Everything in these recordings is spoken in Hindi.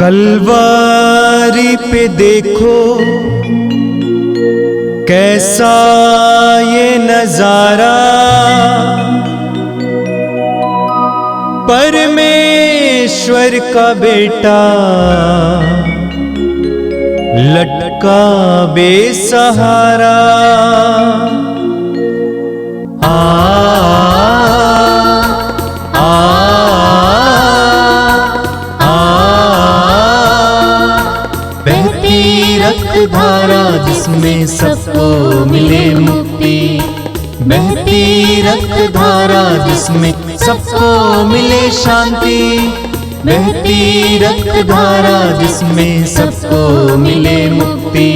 कलवारी पे देखो कैसा ये नजारा, परमेश्वर का बेटा लटका बेसहारा। रक्त धारा जिसमें सबको मिले मुक्ति, बहती रक्त धारा जिसमें सबको मिले शांति, बहती रक्त धारा जिसमें सबको मिले मुक्ति,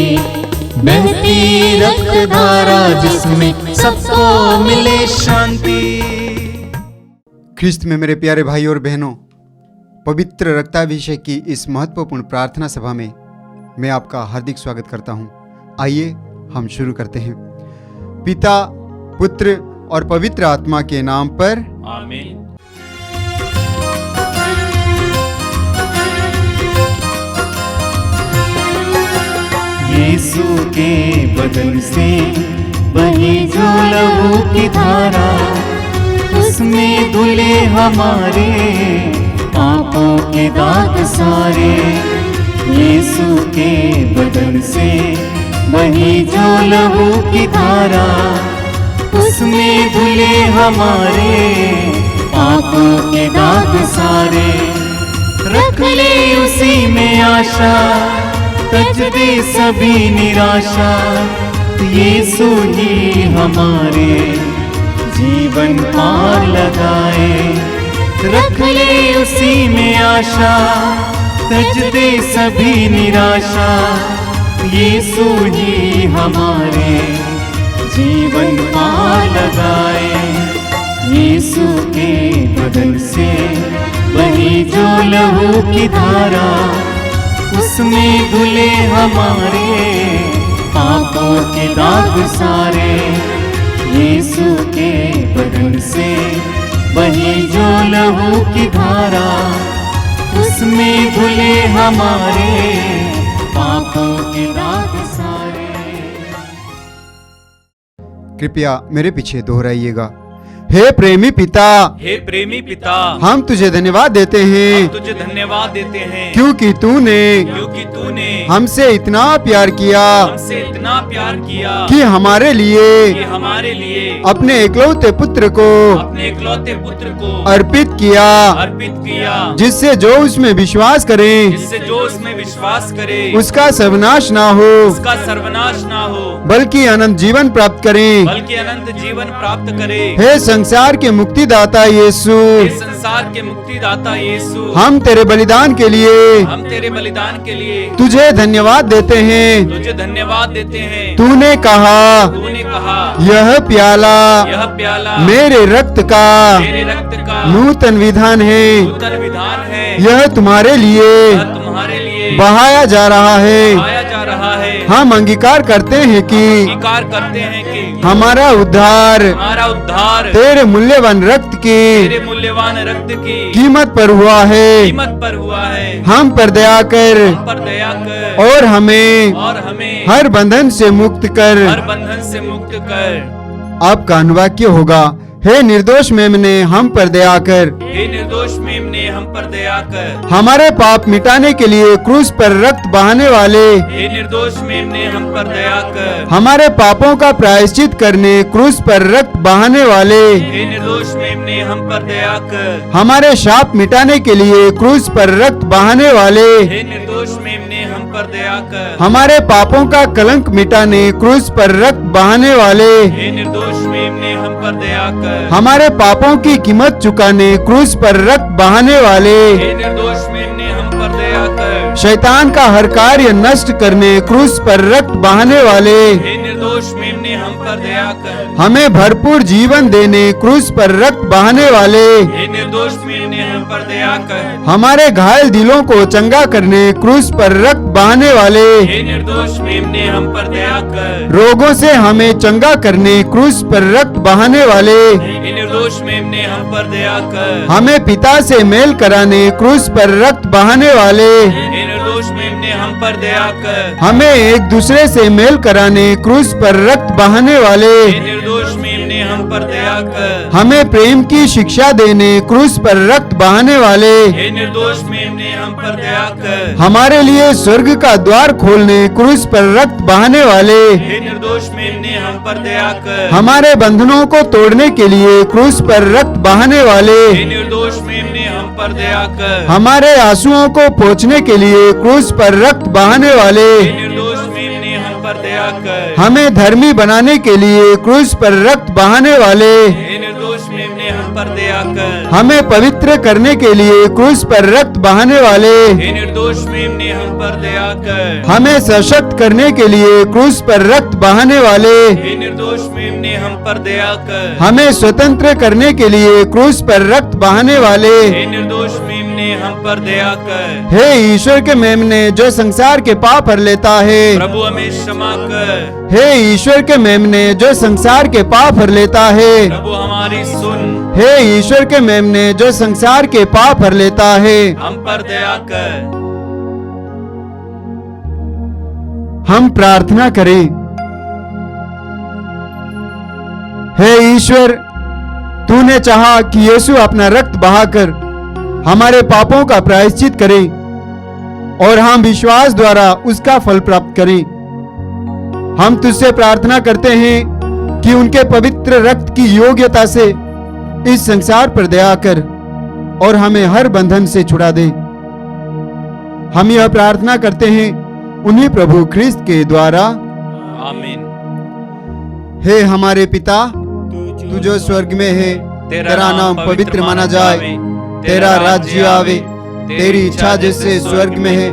बहती रक्त धारा जिसमें सबको मिले शांति। ख्रिस्त में मेरे प्यारे भाई और बहनों, पवित्र रक्ताभिषेक की इस महत्वपूर्ण प्रार्थना सभा में मैं आपका हार्दिक स्वागत करता हूं। आइए हम शुरू करते हैं। पिता, पुत्र और पवित्र आत्मा के नाम पर आमीन। यीशु के बदन से बही जो लहू की धारा, उसमें धुले हमारे पापों के दाग सारे। यीशु के बदन से बही जो लहू की धारा, उसमें धुले हमारे पापों के दाग सारे। रख ले उसी में आशा, तज दे सभी निराशा, यीशु ही हमारे जीवन पार लगाए। रख ले उसी में आशा, तज दे सभी निराशा, यीशु ही हमारे जीवन पार लगाए। यीशु के बदन से बही जो लहू की धारा, उसमें धुले हमारे पापों के दाग सारे। यीशु के बदन से बही जो लहू की धारा, उसमें धुले हमारे पापों के दाग सारे। कृपया मेरे पीछे दोहराइएगा। हे प्रेमी पिता, हे प्रेमी पिता, हम तुझे धन्यवाद देते हैं, हम तुझे धन्यवाद देते हैं, क्योंकि तूने हमसे इतना प्यार किया, हमसे इतना प्यार किया कि हमारे लिए अपने इकलौते पुत्र को अर्पित किया, जिससे जो उसमें विश्वास करे उसका सर्वनाश ना हो, बल्कि अनंत जीवन प्राप्त करे। हे संसार के मुक्तिदाता यीशु, हम तेरे बलिदान के लिए तुझे धन्यवाद देते हैं। तूने कहा यह प्याला मेरे रक्त का नूतन विधान है, यह तुम्हारे लिए बहाया जा रहा है। हम अंगीकार करते हैं कि हमारा उद्धार तेरे मूल्यवान रक्त की कीमत पर हुआ है। हम पर दया कर और हमें हर बंधन से मुक्त कर। आपका अनुवाक्य होगा, हे निर्दोष मेमने हम पर दया कर। हमारे पाप मिटाने के लिए क्रूस पर रक्त बहाने वाले, हमारे पापों का प्रायश्चित करने क्रूस पर रक्त बहाने वाले, हमारे शाप मिटाने के लिए क्रूस पर रक्त बहाने वाले, हमारे पापों का कलंक मिटाने क्रूस पर रक्त बहाने वाले, हमारे पापों की कीमत चुकाने क्रूस पर रक्त बहाने वाले, शैतान का हर कार्य नष्ट करने क्रूस पर रक्त बहाने वाले, हमें भरपूर जीवन देने क्रूस पर रक्त बहाने वाले, हमारे घायल दिलों को चंगा करने क्रूस पर रक्त बहाने वाले, रोगों से हमें चंगा करने क्रूस पर रक्त बहाने वाले, हमें पिता से मेल कराने क्रूस पर रक्त बहाने वाले, पर दया कर। हमें एक दूसरे से मेल कराने क्रूस पर रक्त बहाने वाले, हे निर्दोष मेमने हम पर दया कर। हमें प्रेम की शिक्षा देने क्रूस पर रक्त बहाने वाले, हे निर्दोष मेमने हम पर दया कर। हमारे लिए स्वर्ग का द्वार खोलने क्रूस पर रक्त बहाने वाले, हे निर्दोष मेमने हम पर दया कर। हमारे बंधनों को तोड़ने के लिए क्रूस पर रक्त बहाने वाले, हे निर्दोष मेमने हम पर दया कर। हमारे आंसुओं को पोंछने के लिए क्रूस पर रक्त बहाने वाले, हे निर्दोष मेमने हम पर दया कर। हमें धर्मी बनाने के लिए क्रूस पर रक्त बहाने वाले, हे निर्दोष मेमने हम पर दया कर। हमें पवित्र करने के लिए क्रूस पर रक्त बहाने वाले, हे निर्दोष मेमने हम पर दया कर। हमें सशक्त करने के लिए क्रूस पर रक्त बहाने वाले, हे निर्दोष मेमने हम पर दया कर। हमें स्वतंत्र करने के लिए क्रूस पर रक्त बहाने वाले, हे निर्दोष मेमने हम पर दया कर। हे ईश्वर के मेमने जो संसार के पाप हर लेता है, प्रभु हमें क्षमा कर। हे ईश्वर के मेमने जो संसार के पाप हर लेता है, प्रभु हमारी सुन। हे ईश्वर के मेमने जो संसार के पाप हर लेता है, हम पर दया कर। हम प्रार्थना करें। हे ईश्वर, तूने चाहा कि यीशु अपना रक्त बहाकर हमारे पापों का प्रायश्चित करे और हम विश्वास द्वारा उसका फल प्राप्त करें। हम तुझसे प्रार्थना करते हैं कि उनके पवित्र रक्त की योग्यता से इस संसार पर दया कर और हमें हर बंधन से छुड़ा दे। हम यह प्रार्थना करते हैं उन्हीं प्रभु ख्रिस्त के द्वारा। आमीन। हे हमारे पिता, तू जो स्वर्ग में है, तेरा नाम पवित्र माना जाए, तेरा राज्य आवे, तेरी इच्छा जैसे स्वर्ग में है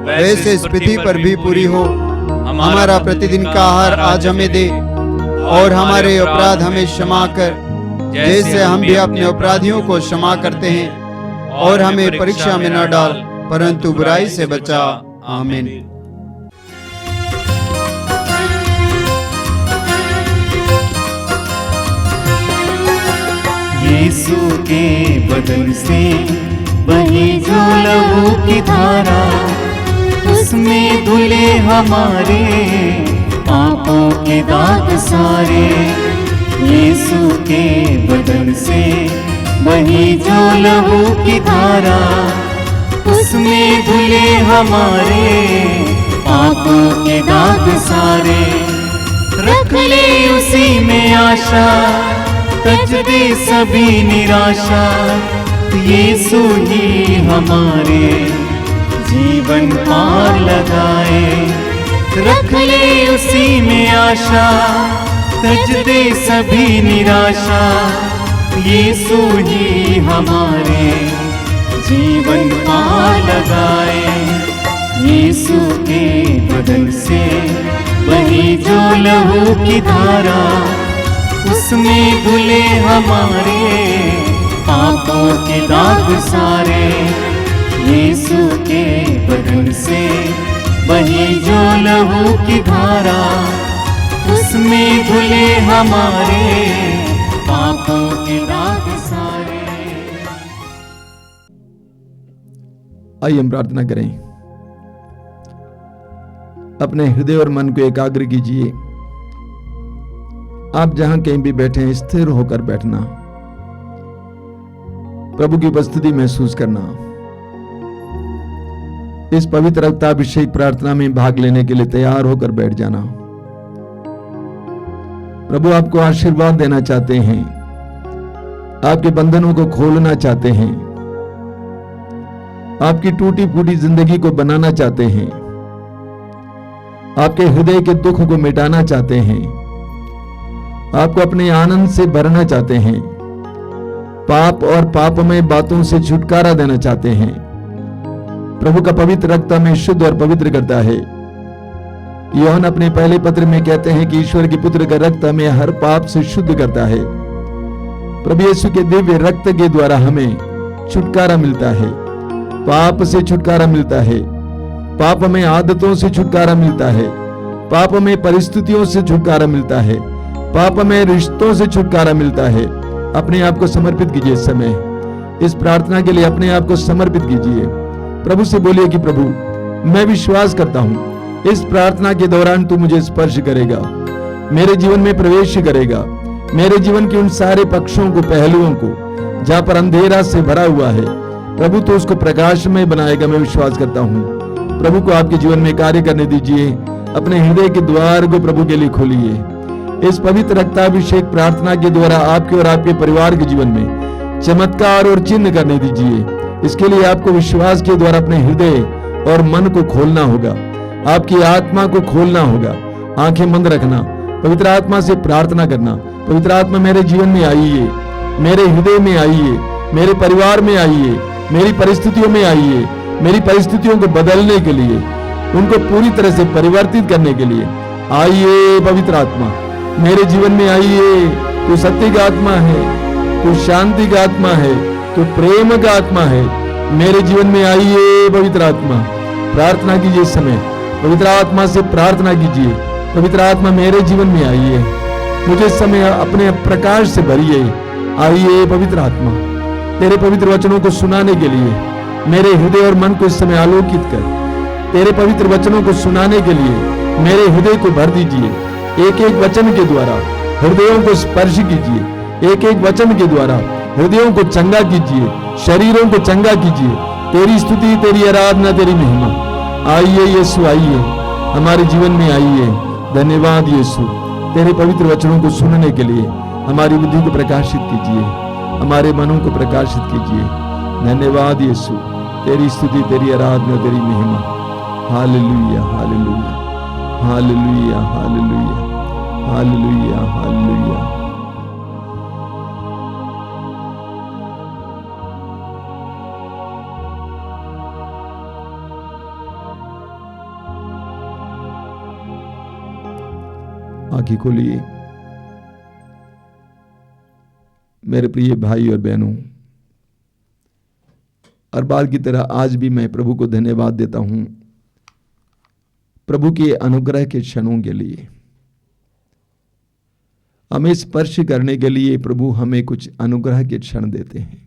वैसे इस पृथ्वी पर भी पूरी हो। हमारा प्रतिदिन का आहार आज हमें दे और हमारे अपराध हमें क्षमा कर जैसे हम भी अपने अपराधियों को क्षमा करते हैं, और हमें परीक्षा में न डाल परंतु बुराई से बचा। आमीन। यीशु के बदन से बही जो लहू की धारा, उसमें धुले हमारे पापों के दाग सारे। यीशु के बदन से बही जो लहू की धारा, उसमें धुले हमारे पापों के दाग सारे। रख ले उसी में आशा, तज दे सभी निराशा। यीशु ही हमारे जीवन पार लगाए। रख ले उसी में आशा, तज दे सभी निराशा। यीशु ही हमारे जीवन पार लगाए। यीशु के बदन से बही जो लहू की धारा, उसमें धुले हमारे पापों के दाग सारे। यीशु के बदन से बही जो लहू की धारा, उसमें धुले हमारे पापों के दाग सारे। आइए हम प्रार्थना करें। अपने हृदय और मन को एकाग्र कीजिए। आप जहां कहीं भी बैठे हैं, स्थिर होकर बैठना, प्रभु की उपस्थिति महसूस करना। इस पवित्र रक्ताभिषेक प्रार्थना में भाग लेने के लिए तैयार होकर बैठ जाना। प्रभु आपको आशीर्वाद देना चाहते हैं, आपके बंधनों को खोलना चाहते हैं, आपकी टूटी फूटी जिंदगी को बनाना चाहते हैं, आपके हृदय के दुख को मिटाना चाहते हैं, आपको अपने आनंद से भरना चाहते हैं, पाप और पापमय बातों से छुटकारा देना चाहते हैं। प्रभु का पवित्र रक्त हमें शुद्ध और पवित्र करता है। यूहन्ना अपने पहले पत्र में कहते हैं कि ईश्वर के पुत्र का रक्त हमें हर पाप से शुद्ध करता है। प्रभु यीशु के दिव्य रक्त के द्वारा हमें छुटकारा मिलता है, पाप से छुटकारा मिलता है, पाप में आदतों से छुटकारा मिलता है, पाप में परिस्थितियों से छुटकारा मिलता है, पाप में रिश्तों से छुटकारा मिलता है। अपने आप को समर्पित कीजिए। इस समय इस प्रार्थना के लिए अपने आप को समर्पित कीजिए। प्रभु से बोलिए कि प्रभु मैं विश्वास करता हूं इस प्रार्थना के दौरान तू मुझे स्पर्श करेगा, मेरे जीवन में प्रवेश करेगा, मेरे जीवन के उन सारे पक्षों को, पहलुओं को जहां पर अंधेरा से भरा हुआ है, प्रभु तो उसको प्रकाशमय बनाएगा। मैं विश्वास करता हूं। प्रभु को आपके जीवन में कार्य करने दीजिए। अपने हृदय के द्वार को प्रभु के लिए खोलिए। इस पवित्र रक्ताभिषेक प्रार्थना के द्वारा आपके और आपके परिवार के जीवन में चमत्कार और चिन्ह करने दीजिए। इसके लिए आपको विश्वास के द्वारा अपने हृदय और मन को खोलना होगा, आपकी आत्मा को खोलना होगा, आंखें बंद रखना, पवित्र आत्मा से प्रार्थना करना। पवित्र आत्मा मेरे जीवन में आइए, मेरे हृदय में आइए, मेरे परिवार में आइए, मेरी परिस्थितियों में आइए, मेरी परिस्थितियों को बदलने के लिए, उनको पूरी तरह से परिवर्तित करने के लिए आइए। पवित्र आत्मा मेरे जीवन में आइए। तू सत्य का आत्मा है, तू शांति का आत्मा है, तू प्रेम का आत्मा है। मेरे जीवन में आइए पवित्र आत्मा। प्रार्थना कीजिए इस समय, पवित्र आत्मा से प्रार्थना कीजिए। पवित्र आत्मा मेरे जीवन में आइए, मुझे इस समय अपने प्रकाश से भरिए। आइए पवित्र आत्मा, तेरे पवित्र वचनों को सुनाने के लिए मेरे हृदय और मन को इस समय आलोकित कर। तेरे पवित्र वचनों को सुनाने के लिए मेरे हृदय को भर दीजिए। एक एक वचन के द्वारा हृदयों को स्पर्श कीजिए। एक एक वचन के द्वारा हृदयों को चंगा कीजिए, शरीरों को चंगा कीजिए। तेरी स्तुति, तेरी आराधना, तेरी महिमा। आइए यीशु, आइए हमारे जीवन में आइए। धन्यवाद यीशु, तेरे पवित्र वचनों को सुनने के लिए हमारी बुद्धि को प्रकाशित कीजिए, हमारे मनों को प्रकाशित कीजिए। धन्यवाद यीशु, तेरी स्तुति, तेरी आराधना, तेरी महिमा। Hallelujah, hallelujah, hallelujah, hallelujah, hallelujah, hallelujah. आंखें खोलिए। मेरे प्रिय भाई और बहनों, हर बार की तरह आज भी मैं प्रभु को धन्यवाद देता हूं, प्रभु के अनुग्रह के क्षणों के लिए। हमें स्पर्श करने के लिए प्रभु हमें कुछ अनुग्रह के क्षण देते हैं।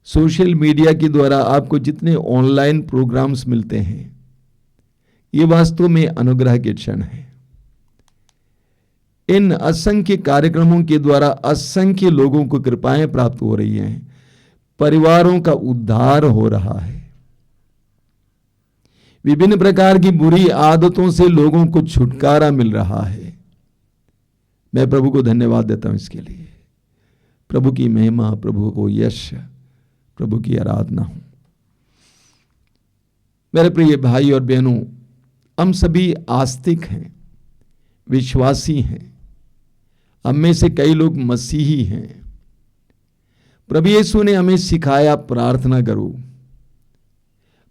सोशल मीडिया के द्वारा आपको जितने ऑनलाइन प्रोग्राम्स मिलते हैं, ये वास्तव में अनुग्रह के क्षण है। इन असंख्य कार्यक्रमों के द्वारा असंख्य लोगों को कृपाएं प्राप्त हो रही हैं, परिवारों का उद्धार हो रहा है, विभिन्न प्रकार की बुरी आदतों से लोगों को छुटकारा मिल रहा है। मैं प्रभु को धन्यवाद देता हूं इसके लिए। प्रभु की महिमा, प्रभु को यश, प्रभु की आराधना हो। मेरे प्रिय भाई और बहनों, हम सभी आस्तिक हैं, विश्वासी हैं। हम में से कई लोग मसीही हैं। प्रभु यीशु ने हमें सिखाया प्रार्थना करो।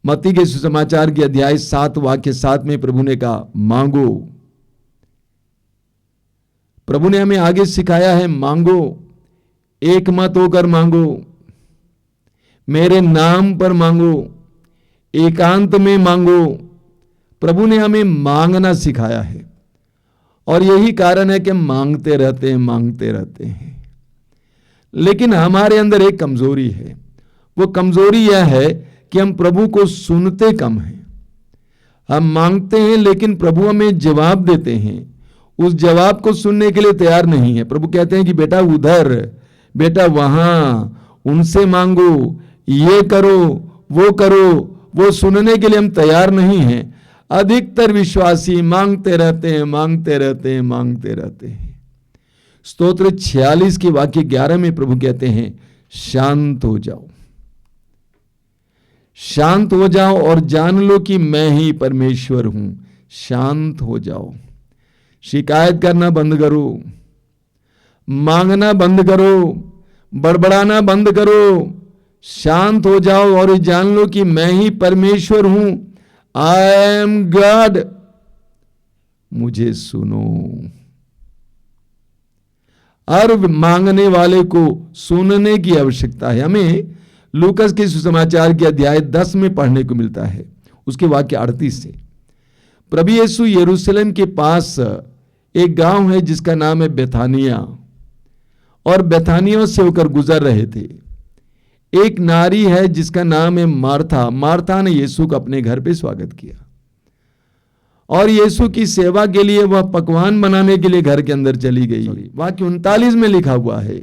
मत्ती के सुसमाचार के अध्याय 7 वाक्य 7 में प्रभु ने कहा मांगो। प्रभु ने हमें आगे सिखाया है मांगो, एक मत होकर मांगो, मेरे नाम पर मांगो, एकांत में मांगो। प्रभु ने हमें मांगना सिखाया है और यही कारण है कि हम मांगते रहते हैं, मांगते रहते हैं। लेकिन हमारे अंदर एक कमजोरी है। वो कमजोरी यह है कि हम प्रभु को सुनते कम हैं। हम मांगते हैं लेकिन प्रभु हमें जवाब देते हैं, उस जवाब को सुनने के लिए तैयार नहीं है। प्रभु कहते हैं कि बेटा उधर, बेटा वहां, उनसे मांगो, ये करो, वो करो। वो सुनने के लिए हम तैयार नहीं हैं। अधिकतर विश्वासी मांगते रहते हैं, मांगते रहते हैं, मांगते रहते हैं। स्तोत्र 46 के वाक्य 11 में प्रभु कहते हैं शांत हो जाओ, शांत हो जाओ और जान लो कि मैं ही परमेश्वर हूं। शांत हो जाओ, शिकायत करना बंद करो, मांगना बंद करो, बड़बड़ाना बंद करो। शांत हो जाओ और जान लो कि मैं ही परमेश्वर हूं। आई एम गॉड, मुझे सुनो। हर मांगने वाले को सुनने की आवश्यकता है। हमें लूकस के सुसमाचार के अध्याय 10 में पढ़ने को मिलता है, उसके वाक्य 38 से। प्रभु यीशु यरूशलेम के पास एक गांव है जिसका नाम है बेथानिया, और बेथानिया से होकर गुजर रहे थे। एक नारी है जिसका नाम है मार्था। मार्था ने यीशु का अपने घर पे स्वागत किया और यीशु की सेवा के लिए वह पकवान बनाने के लिए घर के अंदर चली गई। वाक्य 39 में लिखा हुआ है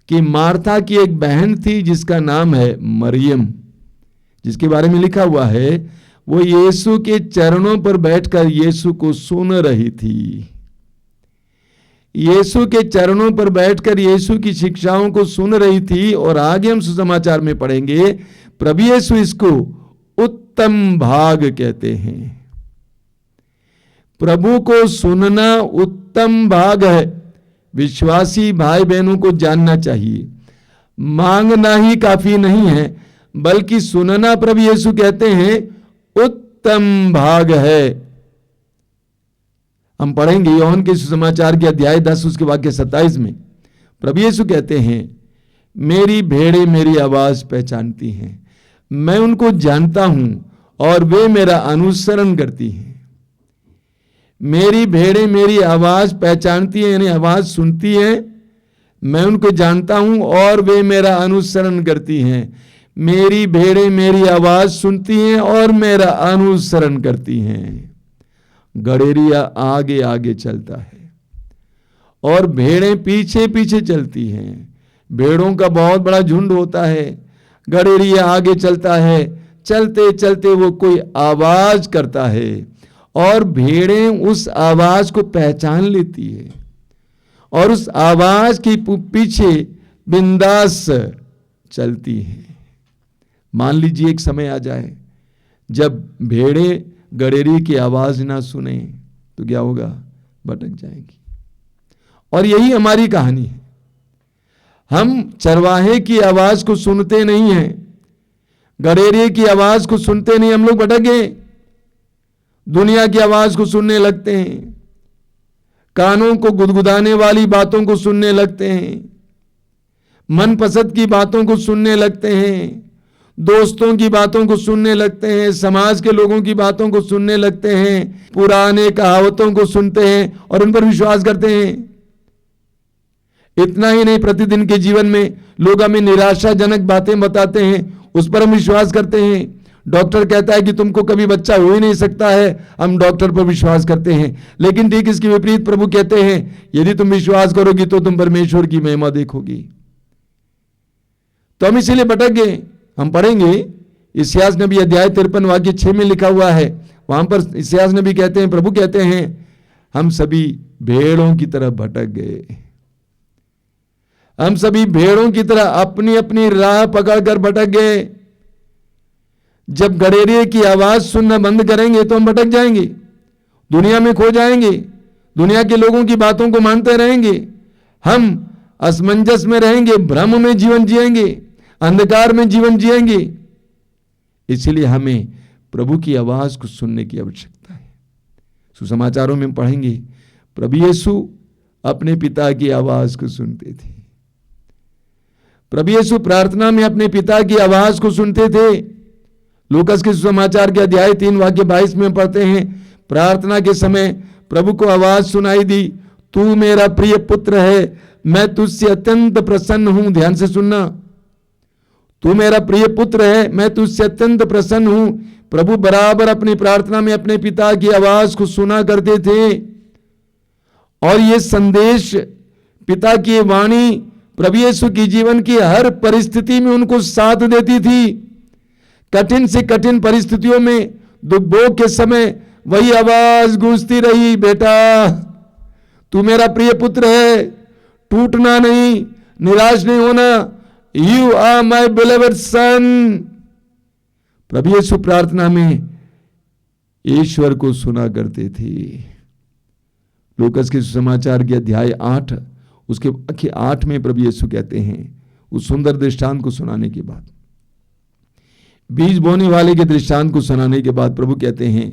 कि मार्था की एक बहन थी जिसका नाम है मरियम, जिसके बारे में लिखा हुआ है वो यीशु के चरणों पर बैठकर यीशु को सुन रही थी। यीशु के चरणों पर बैठकर यीशु की शिक्षाओं को सुन रही थी। और आगे हम सुसमाचार में पढ़ेंगे प्रभु यीशु इसको उत्तम भाग कहते हैं। प्रभु को सुनना उत्तम भाग है। विश्वासी भाई बहनों को जानना चाहिए, मांगना ही काफी नहीं है बल्कि सुनना प्रभु यीशु कहते हैं उत्तम भाग है। हम पढ़ेंगे यूहन्ना के सुसमाचार के अध्याय 10 उसके वाक्य 27 में प्रभु यीशु कहते हैं मेरी भेड़ें मेरी आवाज पहचानती हैं, मैं उनको जानता हूं और वे मेरा अनुसरण करती हैं। मेरी भेड़ें मेरी आवाज पहचानती हैं यानी आवाज सुनती हैं, मैं उनको जानता हूं और वे मेरा अनुसरण करती हैं। मेरी भेड़ें मेरी आवाज सुनती हैं और मेरा अनुसरण करती हैं। गड़ेरिया आगे आगे चलता है और भेड़ें पीछे पीछे चलती हैं। भेड़ों का बहुत बड़ा झुंड होता है, गड़ेरिया आगे चलता है, चलते चलते वो कोई आवाज करता है और भेड़ें उस आवाज को पहचान लेती है और उस आवाज के पीछे बिंदास चलती है। मान लीजिए एक समय आ जाए जब भेड़ें गड़ेरी की आवाज ना सुने तो क्या होगा? भटक जाएगी। और यही हमारी कहानी है। हम चरवाहे की आवाज को सुनते नहीं हैं, गड़ेरी की आवाज को सुनते नहीं, हम लोग भटक गए। दुनिया की आवाज को सुनने लगते हैं, कानों को गुदगुदाने वाली बातों को सुनने लगते हैं, मनपसंद की बातों को सुनने लगते हैं, दोस्तों की बातों को सुनने लगते हैं, समाज के लोगों की बातों को सुनने लगते हैं, पुराने कहावतों को सुनते हैं और उन पर विश्वास करते हैं। इतना ही नहीं, प्रतिदिन के जीवन में लोग हमें निराशाजनक बातें बताते हैं, उस पर हम विश्वास करते हैं। डॉक्टर कहता है कि तुमको कभी बच्चा हो ही नहीं सकता है, हम डॉक्टर पर विश्वास करते हैं। लेकिन ठीक इसके विपरीत प्रभु कहते हैं यदि तुम विश्वास करोगी तो तुम परमेश्वर की महिमा देखोगी। तो हम इसीलिए भटक गए। हम पढ़ेंगे इस्यास नबी अध्याय 53 वाक्य 6 में लिखा हुआ है। वहां पर इस्यास नबी कहते हैं, प्रभु कहते हैं हम सभी भेड़ों की तरह भटक गए। हम सभी भेड़ों की तरह अपनी अपनी राह पकड़कर भटक गए। जब गड़ेरिये की आवाज सुनना बंद करेंगे तो हम भटक जाएंगे, दुनिया में खो जाएंगे, दुनिया के लोगों की बातों को मानते रहेंगे, हम असमंजस में रहेंगे, भ्रम में जीवन जिएंगे, अंधकार में जीवन जिएंगे। इसलिए हमें प्रभु की आवाज को सुनने की आवश्यकता है। सुसमाचारों में पढ़ेंगे प्रभु यीशु अपने पिता की आवाज को सुनते थे। प्रभु यीशु प्रार्थना में अपने पिता की आवाज को सुनते थे। लूकास के सुसमाचार के अध्याय 3 वाक्य 22 में पढ़ते हैं, प्रार्थना के समय प्रभु को आवाज सुनाई दी, तू मेरा प्रिय पुत्र है, मैं तुझसे अत्यंत प्रसन्न हूं। ध्यान से सुनना, तू मेरा प्रिय पुत्र है, मैं तुझसे अत्यंत प्रसन्न हूं। प्रभु बराबर अपनी प्रार्थना में अपने पिता की आवाज को सुना करते थे और यह संदेश, पिता की वाणी प्रभु यीशु की जीवन की हर परिस्थिति में उनको साथ देती थी। कठिन से कठिन परिस्थितियों में, दुख भोग के समय वही आवाज गूंजती रही, बेटा तू मेरा प्रिय पुत्र है, टूटना नहीं, निराश नहीं होना, यू आर माई बिलीव्ड सन। प्रभु यीशु प्रार्थना में ईश्वर को सुना करते थे। लूकास के सुसमाचार के अध्याय 8 उसके वाक्य 8 में प्रभु यीशु कहते हैं, उस सुंदर दृष्टांत को सुनाने के बाद, बीज बोने वाले के दृष्टांत को सुनाने के बाद प्रभु कहते हैं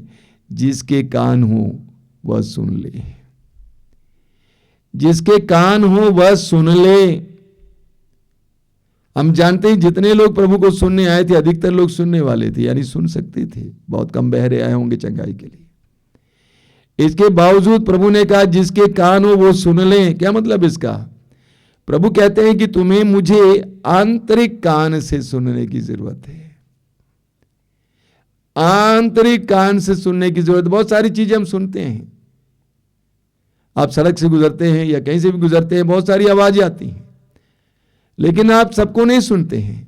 जिसके कान हो वह सुन ले, जिसके कान हो वह सुन ले। हम जानते हैं जितने लोग प्रभु को सुनने आए थे अधिकतर लोग सुनने वाले थे, यानी सुन सकते थे, बहुत कम बहरे आए होंगे चंगाई के लिए। इसके बावजूद प्रभु ने कहा जिसके कान हो वो सुन ले। क्या मतलब इसका? प्रभु कहते हैं कि तुम्हें मुझे आंतरिक कान से सुनने की जरूरत है। आंतरिक कान से सुनने की जरूरत। बहुत सारी चीजें हम सुनते हैं, आप सड़क से गुजरते हैं या कहीं से भी गुजरते हैं, बहुत सारी आवाजें आती हैं, लेकिन आप सबको नहीं सुनते हैं।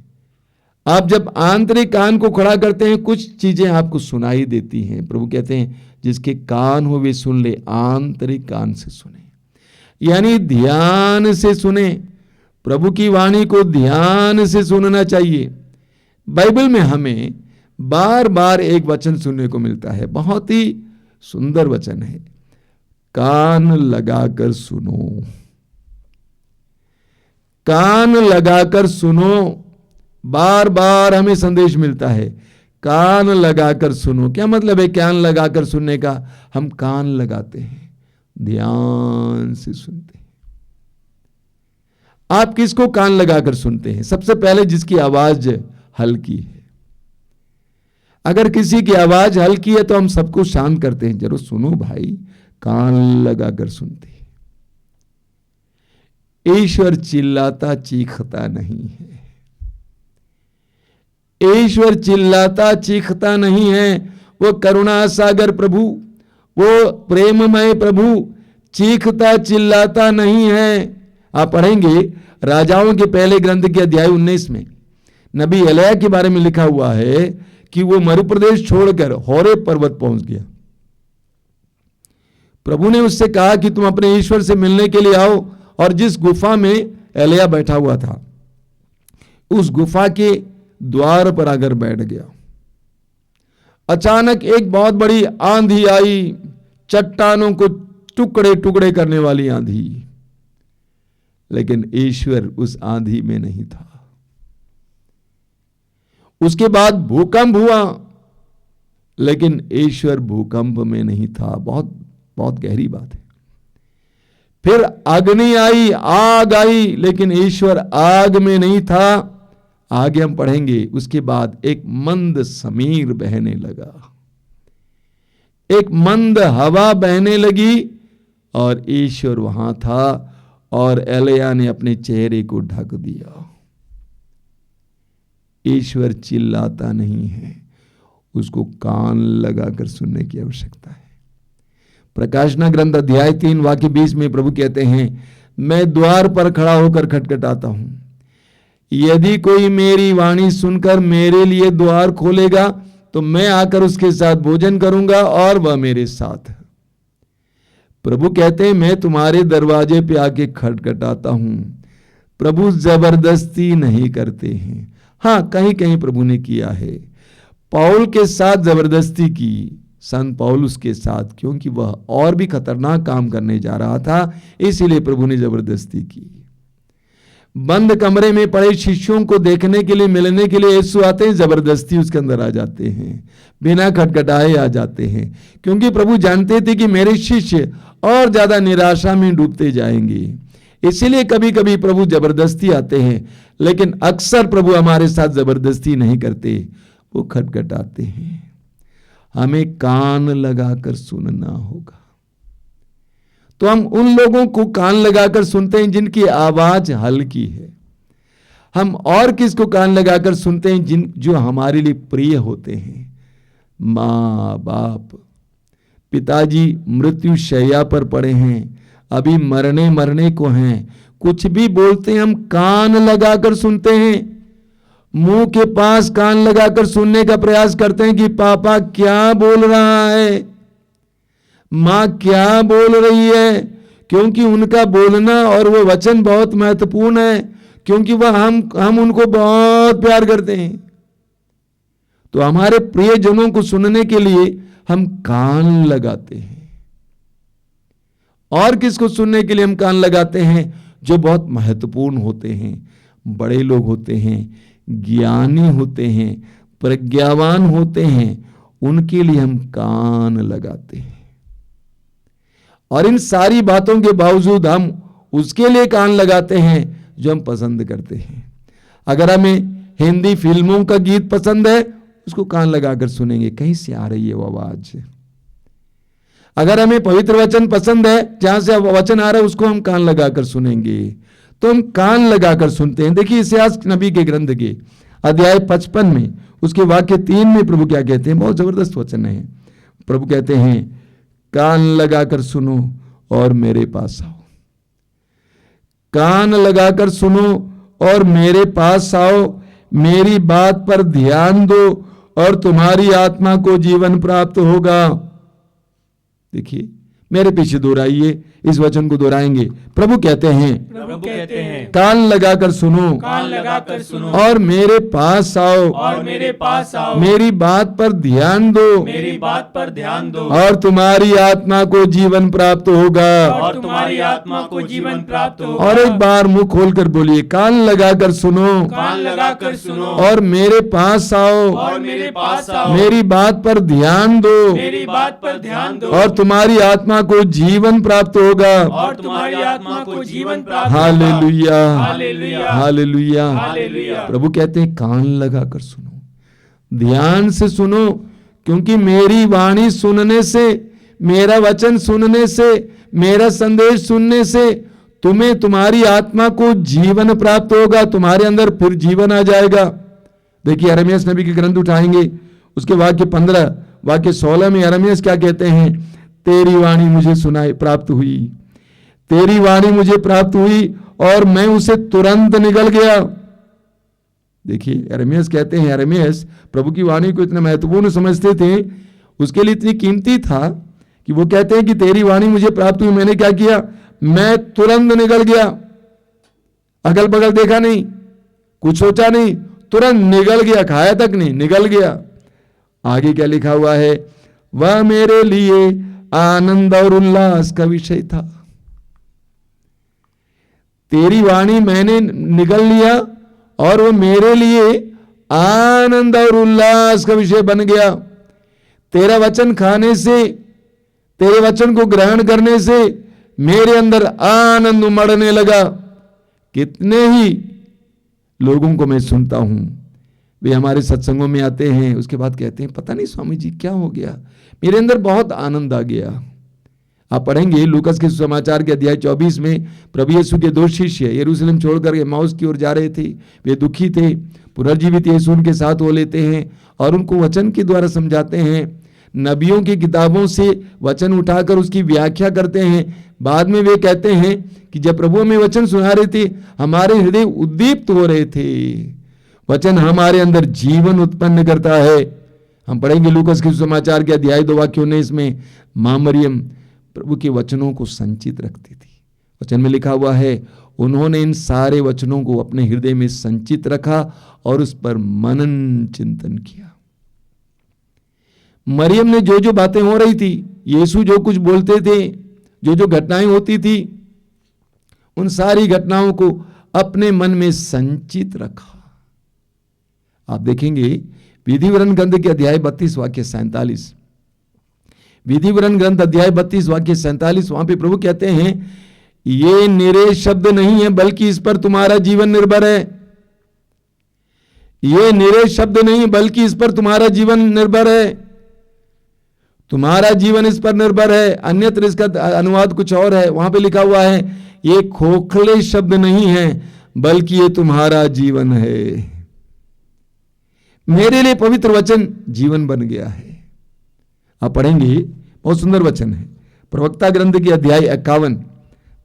आप जब आंतरिक कान को खड़ा करते हैं, कुछ चीजें आपको सुनाई देती हैं। प्रभु कहते हैं जिसके कान हो वे सुन ले, आंतरिक कान से सुने, यानी ध्यान से सुने। प्रभु की वाणी को ध्यान से सुनना चाहिए। बाइबल में हमें बार बार एक वचन सुनने को मिलता है, बहुत ही सुंदर वचन है, कान लगाकर सुनो। कान लगाकर सुनो, बार बार हमें संदेश मिलता है, कान लगाकर सुनो। क्या मतलब है कान लगाकर सुनने का? हम कान लगाते हैं, ध्यान से सुनते हैं। आप किसको कान लगाकर सुनते हैं? सबसे पहले जिसकी आवाज हल्की है। अगर किसी की आवाज हल्की है तो हम सबको शांत करते हैं, जरूर सुनो भाई, कान लगाकर सुनते हैं। ईश्वर चिल्लाता चीखता नहीं है। ईश्वर चिल्लाता चीखता नहीं है। वो करुणा सागर प्रभु, वो प्रेममय प्रभु चीखता चिल्लाता नहीं है। आप पढ़ेंगे राजाओं के पहले ग्रंथ के अध्याय 19 में नबी एलिय्याह के बारे में लिखा हुआ है कि वो मरु प्रदेश छोड़कर होरेब पर्वत पहुंच गया। प्रभु ने उससे कहा कि तुम अपने ईश्वर से मिलने के लिए आओ, और जिस गुफा में एलिय्याह बैठा हुआ था उस गुफा के द्वार पर आकर बैठ गया। अचानक एक बहुत बड़ी आंधी आई, चट्टानों को टुकड़े टुकड़े करने वाली आंधी, लेकिन ईश्वर उस आंधी में नहीं था। उसके बाद भूकंप हुआ, लेकिन ईश्वर भूकंप में नहीं था। बहुत बहुत गहरी बात है। फिर अग्नि आई, आग आई, लेकिन ईश्वर आग में नहीं था। आगे हम पढ़ेंगे, उसके बाद एक मंद समीर बहने लगा, एक मंद हवा बहने लगी, और ईश्वर वहां था, और एलिय्याह ने अपने चेहरे को ढक दिया। ईश्वर चिल्लाता नहीं है, उसको कान लगाकर सुनने की आवश्यकता है। प्रकाशना ग्रंथ अध्याय 3 वाक्य 20 में प्रभु कहते हैं, मैं द्वार पर खड़ा होकर खटखटाता हूं, यदि कोई मेरी वाणी सुनकर मेरे लिए द्वार खोलेगा तो मैं आकर उसके साथ भोजन करूंगा और वह मेरे साथ। प्रभु कहते हैं मैं तुम्हारे दरवाजे पे आके खटखटाता हूं। प्रभु जबरदस्ती नहीं करते हैं। हाँ, कहीं कहीं प्रभु ने किया है। पौल के साथ जबरदस्ती की, संत पौलुस के साथ, क्योंकि वह और भी खतरनाक काम करने जा रहा था, इसीलिए प्रभु ने जबरदस्ती की। बंद कमरे में पड़े शिष्यों को देखने के लिए, मिलने के लिए यीशु आते हैं, जबरदस्ती उसके अंदर आ जाते हैं, बिना खटखटाए आ जाते हैं, क्योंकि प्रभु जानते थे कि मेरे शिष्य और ज्यादा निराशा में डूबते जाएंगे। इसीलिए कभी कभी प्रभु जबरदस्ती आते हैं, लेकिन अक्सर प्रभु हमारे साथ जबरदस्ती नहीं करते, वो खटखटाते हैं। हमें कान लगाकर सुनना होगा। तो हम उन लोगों को कान लगाकर सुनते हैं जिनकी आवाज हल्की है। हम और किसको कान लगाकर सुनते हैं? जो हमारे लिए प्रिय होते हैं। माँ बाप, पिताजी मृत्यु शैया पर पड़े हैं, अभी मरने को हैं, कुछ भी बोलते हैं हम कान लगाकर सुनते हैं। मुंह के पास कान लगाकर सुनने का प्रयास करते हैं कि पापा क्या बोल रहा है, माँ क्या बोल रही है, क्योंकि उनका बोलना और वो वचन बहुत महत्वपूर्ण है, क्योंकि वह हम उनको बहुत प्यार करते हैं। तो हमारे प्रियजनों को सुनने के लिए हम कान लगाते हैं। और किसको सुनने के लिए हम कान लगाते हैं? जो बहुत महत्वपूर्ण होते हैं, बड़े लोग होते हैं, ज्ञानी होते हैं, प्रज्ञावान होते हैं, उनके लिए हम कान लगाते हैं। और इन सारी बातों के बावजूद हम उसके लिए कान लगाते हैं जो हम पसंद करते हैं। अगर हमें हिंदी फिल्मों का गीत पसंद है, उसको कान लगाकर सुनेंगे, कहीं से आ रही है वो आवाज। अगर हमें पवित्र वचन पसंद है, जहां से वचन आ रहा है, उसको हम कान लगाकर सुनेंगे। तो हम कान लगाकर सुनते हैं। देखिए इतिहास नबी के ग्रंथ के अध्याय 55 में उसके वाक्य 3 में प्रभु क्या कहते हैं, बहुत जबरदस्त वचन है। प्रभु कहते हैं कान लगाकर सुनो और मेरे पास आओ। कान लगाकर सुनो और मेरे पास आओ, मेरी बात पर ध्यान दो और तुम्हारी आत्मा को जीवन प्राप्त होगा। देखिए मेरे पीछे दोहराइए, इस वचन को दोहराएंगे। प्रभु कहते हैं कान लगाकर सुनो और मेरे पास आओ, मेरी बात पर ध्यान दो और तुम्हारी आत्मा को जीवन प्राप्त होगा। और एक बार मुंह खोलकर बोलिए, कान लगाकर सुनो और मेरे पास आओ, मेरी बात पर ध्यान दो और तुम्हारी आत्मा को जीवन प्राप्त होगा। Hallelujah, hallelujah. प्रभु कहते हैं कान लगाकर सुनो, ध्यान से सुनो, क्योंकि मेरी वाणी सुनने से, मेरा वचन सुनने से, मेरा संदेश सुनने से तुम्हें, तुम्हारी आत्मा को जीवन प्राप्त होगा। तुम्हारे अंदर फिर जीवन आ जाएगा। देखिए यिर्मयाह नबी के ग्रंथ उठाएंगे, उसके वाक्य 15 वाक्य 16 में यिर्मयाह क्या कहते हैं, तेरी वाणी मुझे सुनाई प्राप्त हुई, तेरी वाणी मुझे प्राप्त हुई और मैं उसे तुरंत निगल गया। देखिए यिर्मयाह कहते हैं, यिर्मयाह प्रभु की वाणी को इतना महत्वपूर्ण समझते थे, उसके लिए इतनी कीमती था कि वो कहते हैं कि तेरी वाणी मुझे प्राप्त हुई, मैंने क्या किया, मैं तुरंत निगल गया। अगल बगल देखा नहीं, कुछ सोचा नहीं, तुरंत निगल गया, खाया तक नहीं, निगल गया। आगे क्या लिखा हुआ है, वह मेरे लिए आनंद और उल्लास का विषय था। तेरी वाणी मैंने निगल लिया और वो मेरे लिए आनंद और उल्लास का विषय बन गया। तेरा वचन खाने से, तेरे वचन को ग्रहण करने से मेरे अंदर आनंद उमड़ने लगा। कितने ही लोगों को मैं सुनता हूं, वे हमारे सत्संगों में आते हैं, उसके बाद कहते हैं पता नहीं स्वामी जी क्या हो गया, मेरे अंदर बहुत आनंद आ गया। आप पढ़ेंगे लूकास के सुसमाचार के अध्याय 24 में प्रभु यीशु के 2 शिष्य यरूशलेम छोड़कर एमाउस की ओर जा रहे थे। वे दुखी थे, पुनर्जीवित यीशु उनके साथ हो लेते हैं और उनको वचन के द्वारा समझाते हैं, नबियों की किताबों से वचन उठाकर उसकी व्याख्या करते हैं। बाद में वे कहते हैं कि जब प्रभु हमें वचन सुना रहे थे, हमारे हृदय उद्दीप्त हो रहे थे, वचन हमारे अंदर जीवन उत्पन्न करता है। हम पढ़ेंगे लूकास के सुसमाचार के अध्याय 2 वाक्य 19 में, मां मरियम प्रभु के वचनों को संचित रखती थी। वचन में लिखा हुआ है, उन्होंने इन सारे वचनों को अपने हृदय में संचित रखा और उस पर मनन चिंतन किया। मरियम ने जो जो बातें हो रही थी, यीशु जो कुछ बोलते थे, जो जो घटनाएं होती थी, उन सारी घटनाओं को अपने मन में संचित रखा। आप देखेंगे विधिवरण ग्रंथ के अध्याय 32 वाक्य 47, विधिवरण ग्रंथ अध्याय 32 वाक्य 47, वहां पे प्रभु कहते हैं ये निरे शब्द नहीं है बल्कि इस पर तुम्हारा जीवन निर्भर है। ये निरे शब्द नहीं बल्कि इस पर तुम्हारा जीवन निर्भर है, तुम्हारा जीवन इस पर निर्भर है। अन्यत्र इसका अनुवाद कुछ और है, वहां पे लिखा हुआ है ये खोखले शब्द नहीं है बल्कि ये तुम्हारा जीवन है। मेरे लिए पवित्र वचन जीवन बन गया है। आप पढ़ेंगे, बहुत सुंदर वचन है, प्रवक्ता ग्रंथ के अध्याय 51,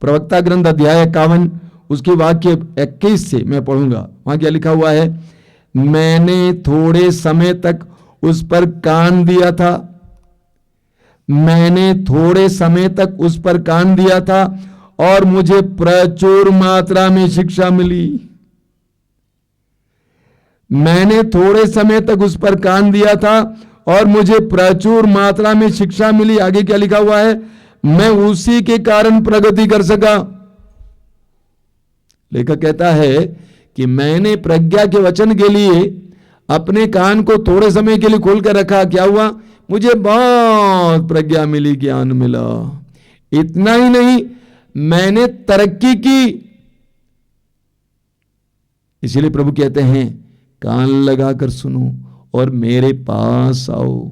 प्रवक्ता ग्रंथ अध्याय 51 उसके वाक्य 21 से मैं पढ़ूंगा। वहां क्या लिखा हुआ है, मैंने थोड़े समय तक उस पर कान दिया था, मैंने थोड़े समय तक उस पर कान दिया था और मुझे प्रचुर मात्रा में शिक्षा मिली। मैंने थोड़े समय तक उस पर कान दिया था और मुझे प्रचुर मात्रा में शिक्षा मिली। आगे क्या लिखा हुआ है, मैं उसी के कारण प्रगति कर सका। लेखक कहता है कि मैंने प्रज्ञा के वचन के लिए अपने कान को थोड़े समय के लिए खोलकर रखा। क्या हुआ, मुझे बहुत प्रज्ञा मिली, ज्ञान मिला। इतना ही नहीं, मैंने तरक्की की। इसीलिए प्रभु कहते हैं कान लगाकर सुनो और मेरे पास आओ,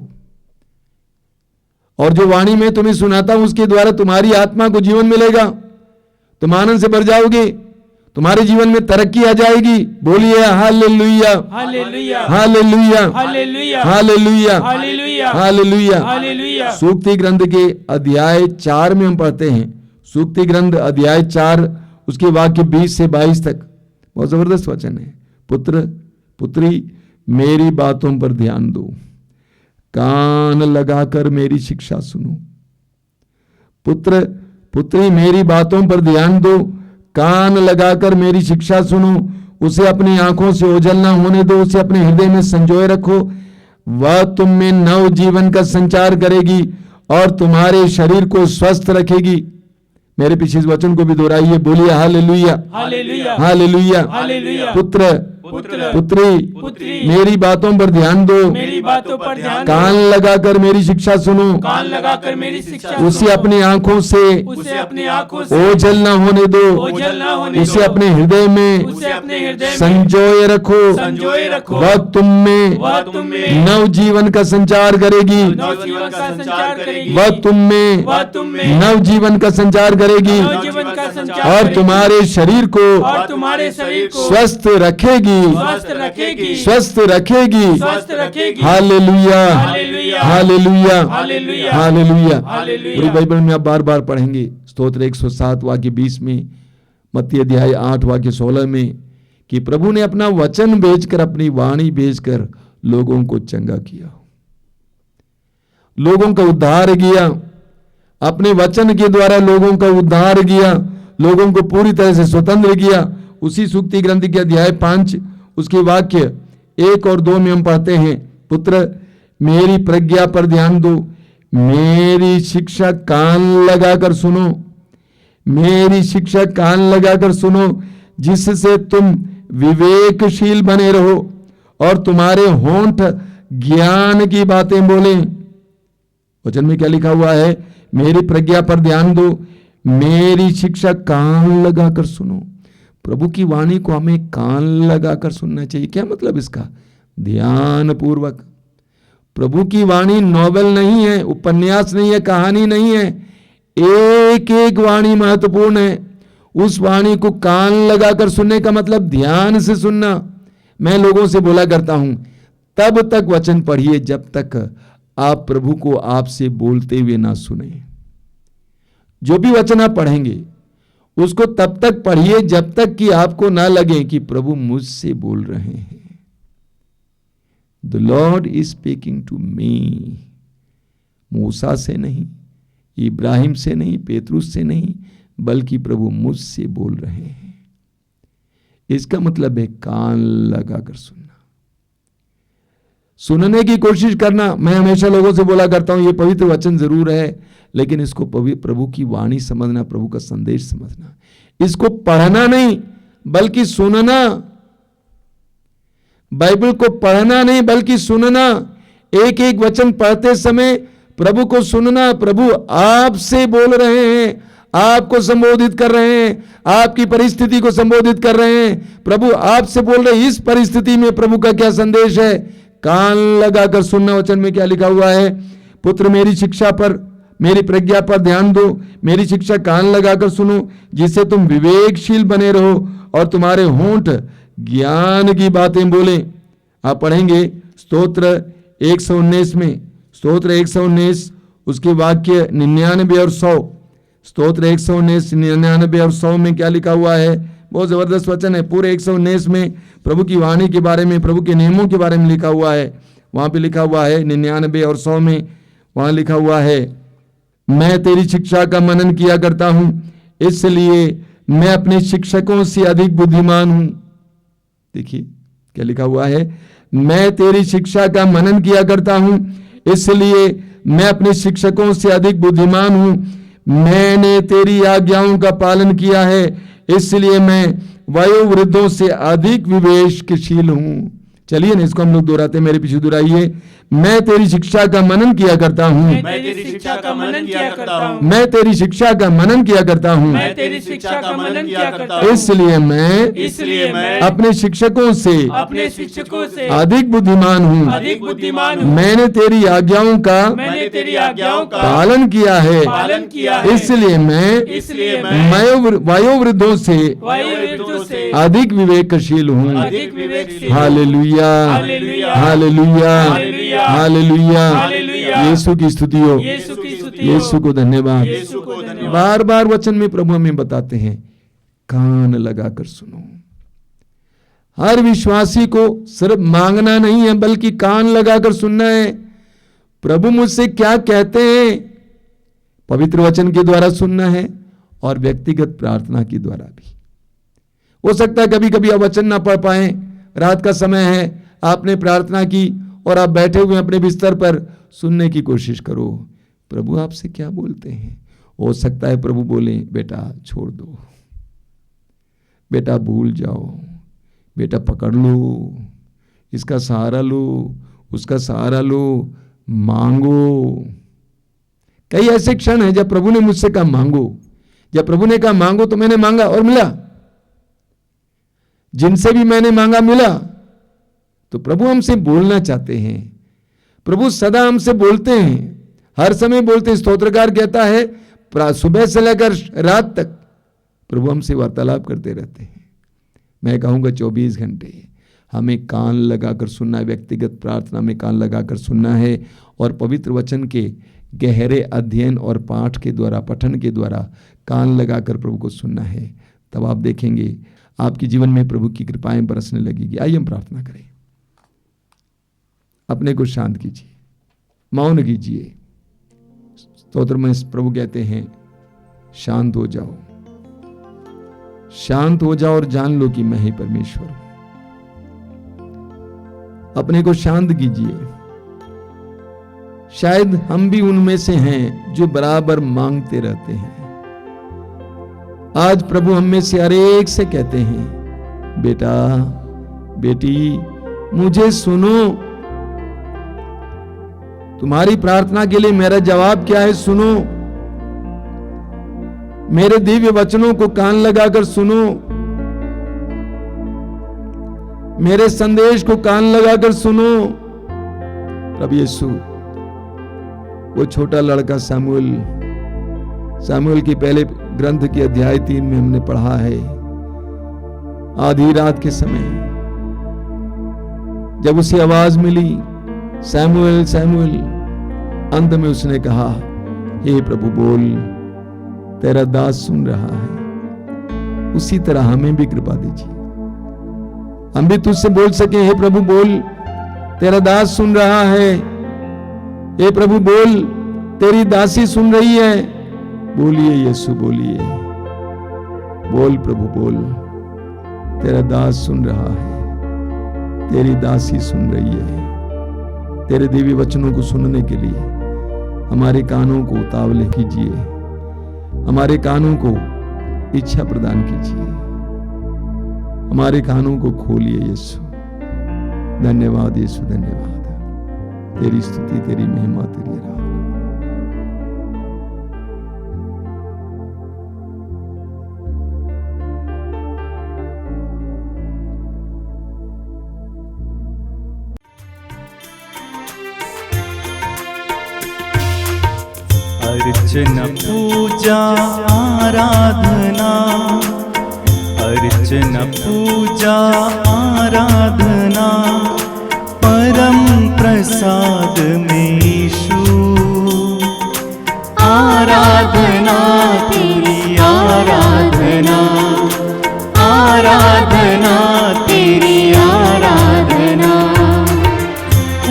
और जो वाणी मैं तुम्हें सुनाता हूं उसके द्वारा तुम्हारी आत्मा को जीवन मिलेगा। तुम आनंद से भर जाओगे, तुम्हारे जीवन में तरक्की आ जाएगी। बोलिए hallelujah, hallelujah, hallelujah, hallelujah, hallelujah, hallelujah, hallelujah. Hallelujah. सूक्ति ग्रंथ के अध्याय 4 में हम पढ़ते हैं, सूक्ति ग्रंथ अध्याय 4 उसके वाक्य 20 से 22 तक, बहुत जबरदस्त वचन है। पुत्र पुत्री मेरी बातों पर ध्यान दो, कान लगाकर मेरी शिक्षा सुनो। पुत्र पुत्री मेरी बातों पर ध्यान दो, कान लगाकर मेरी शिक्षा सुनो। उसे अपनी आंखों से ओझल ना होने दो, उसे अपने हृदय में संजोए रखो। वह तुम में नव जीवन का संचार करेगी और तुम्हारे शरीर को स्वस्थ रखेगी। मेरे पीछे इस वचन को भी दोहराइए, बोलिए हालेलुया, हालेलुया, हालेलुया। हालेलुया। पुत्र पुत्र पुत्री पुत्री मेरी बातों पर ध्यान दो, मेरी बातों पर ध्यान दो, कान लगाकर मेरी शिक्षा सुनो। कान लगाकर मेरी शिक्षा उसे सुनो। अपनी आंखों से उसे अपनी आंखों से ओझल ना होने दो, ओझल ना होने उसे दो। अपने हृदय में उसे अपने हृदय में संजोए रखो। संजोए रखो। वह तुम में वह तुम में नव जीवन का संचार करेगी। नव जीवन का संचार करेगी। वह तुम में वह तुम में नव जीवन का संचार करेगी नव जीवन का संचार और करेगी। तुम्हारे शरीर को और तुम्हारे शरीर को स्वस्थ रखेगी, स्वस्थ रखेगी, स्वस्थ रखेगी। स्वस्थ रखेगी। Hallelujah, hallelujah, hallelujah, hallelujah, hallelujah. Hallelujah. पूरी बाइबल में आप बार बार पढ़ेंगे, स्तोत्र 107 वाक्य 20 में, मत्ती अध्याय 8 वाक्य 16 में, कि प्रभु ने अपना वचन भेजकर, अपनी वाणी भेजकर लोगों को चंगा किया, लोगों का उद्धार किया। अपने वचन के द्वारा लोगों का उद्धार किया, लोगों को पूरी तरह से स्वतंत्र किया। उसी सूक्ति ग्रंथ के अध्याय 5 उसके वाक्य 1 और 2 में हम पढ़ते हैं, पुत्र मेरी प्रज्ञा पर ध्यान दो, मेरी शिक्षा कान लगाकर सुनो, मेरी शिक्षा कान लगाकर सुनो, जिससे तुम विवेकशील बने रहो और तुम्हारे होंठ ज्ञान की बातें बोले। वचन में क्या लिखा हुआ है? मेरी प्रज्ञा पर ध्यान दो, मेरी शिक्षा कान लगाकर सुनो। प्रभु की वाणी को हमें कान लगाकर सुनना चाहिए। क्या मतलब इसका? ध्यान पूर्वक। प्रभु की वाणी नॉवेल नहीं है, उपन्यास नहीं है, कहानी नहीं है, एक एक वाणी महत्वपूर्ण है। उस वाणी को कान लगाकर सुनने का मतलब ध्यान से सुनना। मैं लोगों से बोला करता हूं, तब तक वचन पढ़िए जब तक आप प्रभु को आपसे बोलते हुए ना सुने। जो भी वचन आप पढ़ेंगे उसको तब तक पढ़िए जब तक कि आपको ना लगे कि प्रभु मुझसे बोल रहे हैं। The lord is speaking to me. मूसा से नहीं, इब्राहिम से नहीं, पेतरुस से नहीं, बल्कि प्रभु मुझसे बोल रहे हैं। इसका मतलब है कान लगाकर सुनना, सुनने की कोशिश करना। मैं हमेशा लोगों से बोला करता हूं, ये पवित्र वचन जरूर है, लेकिन इसको प्रभु की वाणी समझना, प्रभु का संदेश समझना। इसको पढ़ना नहीं बल्कि सुनना। बाइबल को पढ़ना नहीं बल्कि सुनना। एक एक वचन पढ़ते समय प्रभु को सुनना। प्रभु आपसे बोल रहे हैं, आपको संबोधित कर रहे हैं, आपकी परिस्थिति को संबोधित कर रहे हैं। प्रभु आपसे बोल रहे हैं, इस परिस्थिति में प्रभु का क्या संदेश है? कान लगाकर सुनना। वचन में क्या लिखा हुआ है? पुत्र मेरी शिक्षा पर, मेरी प्रज्ञा पर ध्यान दो, मेरी शिक्षा कान लगाकर सुनो, जिससे तुम विवेकशील बने रहो और तुम्हारे होंठ ज्ञान की बातें बोले। आप पढ़ेंगे स्तोत्र 119 में, स्तोत्र 119 उसके वाक्य 99 और 100। स्तोत्र 119, 99 और 100 में क्या लिखा हुआ है? बहुत जबरदस्त वचन है। पूरे 119 में प्रभु की वाणी के बारे में, प्रभु के नियमों के बारे में लिखा हुआ है। वहां पे लिखा हुआ है 99 और 100 में, वहां लिखा हुआ है, मैं तेरी शिक्षा का मनन किया करता हूं, इसलिए मैं अपने शिक्षकों से अधिक बुद्धिमान हूं। देखिए क्या लिखा हुआ है? मैं तेरी शिक्षा का मनन किया करता हूं, इसलिए मैं अपने शिक्षकों से अधिक बुद्धिमान हूं। मैंने तेरी आज्ञाओं का पालन किया है, इसलिए मैं वयोवृद्धों से अधिक विवेकशील हूं। चलिए ना इसको हम लोग दोहराते, मेरे पीछे दोहराइए। मैं तेरी शिक्षा का मनन किया करता हूँ, मैं तेरी शिक्षा का मनन किया करता हूँ, मैं तेरी शिक्षा का मनन किया करता हूँ, मैं तेरी शिक्षा का मनन किया करता हूँ। इसलिए मैं अपने शिक्षकों से अपने शिक्षकों से अधिक बुद्धिमान हूँ, अधिक बुद्धिमान हूँ। मैंने तेरी आज्ञाओं का मैंने तेरी आज्ञाओं का पालन किया है, इसलिए मैं वयोवृद्धों से वयोवृद्धों से अधिक विवेकशील हूँ। अधिक विवेकशील। Hallelujah, hallelujah, hallelujah, hallelujah, hallelujah. Hallelujah. यीशु की स्तुति हो, यीशु की स्तुति हो। यीशु को धन्यवाद। यीशु को धन्यवाद। बार बार वचन में प्रभु हमें बताते हैं, कान लगाकर सुनो। हर विश्वासी को सिर्फ मांगना नहीं है, बल्कि कान लगाकर सुनना है। प्रभु मुझसे क्या कहते हैं, पवित्र वचन के द्वारा सुनना है और व्यक्तिगत प्रार्थना के द्वारा भी। हो सकता है कभी कभी आप वचन ना पढ़ पाए, रात का समय है, आपने प्रार्थना की और आप बैठे हुए अपने बिस्तर पर, सुनने की कोशिश करो प्रभु आपसे क्या बोलते हैं। हो सकता है प्रभु बोले, बेटा छोड़ दो, बेटा भूल जाओ, बेटा पकड़ लो, इसका सहारा लो, उसका सहारा लो, मांगो। कई ऐसे क्षण हैं जब प्रभु ने मुझसे कहा मांगो। जब प्रभु ने कहा मांगो तो मैंने मांगा और मिला। जिनसे भी मैंने मांगा मिला। तो प्रभु हमसे बोलना चाहते हैं। प्रभु सदा हमसे बोलते हैं, हर समय बोलते हैं। स्तोत्रकार कहता है सुबह से लेकर रात तक प्रभु हमसे वार्तालाप करते रहते हैं। मैं कहूंगा 24 घंटे हमें कान लगाकर सुनना है, व्यक्तिगत प्रार्थना में कान लगाकर सुनना है और पवित्र वचन के गहरे अध्ययन और पाठ के द्वारा, पठन के द्वारा कान लगाकर प्रभु को सुनना है। तब आप देखेंगे आपके जीवन में प्रभु की कृपाएं बरसने लगेगी। आइए हम प्रार्थना करें। अपने को शांत कीजिए, मौन कीजिए। स्तोत्र में प्रभु कहते हैं शांत हो जाओ, शांत हो जाओ और जान लो कि मैं ही परमेश्वर हूं। अपने को शांत कीजिए। शायद हम भी उनमें से हैं जो बराबर मांगते रहते हैं। आज प्रभु हम में से हर एक से कहते हैं, बेटा बेटी मुझे सुनो। तुम्हारी प्रार्थना के लिए मेरा जवाब क्या है, सुनो। मेरे दिव्य वचनों को कान लगाकर सुनो। मेरे संदेश को कान लगाकर सुनो। प्रभु यीशु, वो छोटा लड़का सामुएल की पहले ग्रंथ के अध्याय 3 में हमने पढ़ा है। आधी रात के समय जब उसे आवाज मिली, सैमुएल सैमुएल, अंत में उसने कहा, हे प्रभु बोल, तेरा दास सुन रहा है। उसी तरह हमें भी कृपा दीजिए, हम भी तुझसे बोल सके, हे प्रभु बोल, तेरा दास सुन रहा है। हे प्रभु बोल, तेरी दासी सुन रही है। बोलिए यीशु, बोलिए, बोल प्रभु बोल, तेरा दास सुन रहा है, तेरी दासी सुन रही है। तेरे दिव्य वचनों को सुनने के लिए हमारे कानों को तावले कीजिए, हमारे कानों को इच्छा प्रदान कीजिए, हमारे कानों को खोलिए यीशु। धन्यवाद यीशु, धन्यवाद। तेरी स्तुति, तेरी महिमा, तेरी आराधना। अर्चना पूजा आराधना, अर्चना पूजा आराधना, परम प्रसाद में यीशु। आराधना तेरी आराधना, आराधना तेरी आराधना।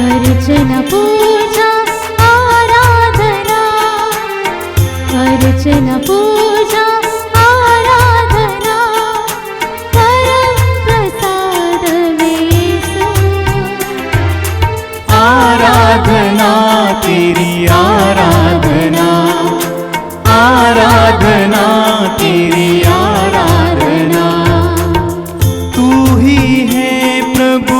अर्चना पूजा आराधना, अर्चना पूजा आराधना, परम प्रसाद में यीशु। आराधना तेरी आराधना, आराधना तेरी आराधना। तू ही है प्रभु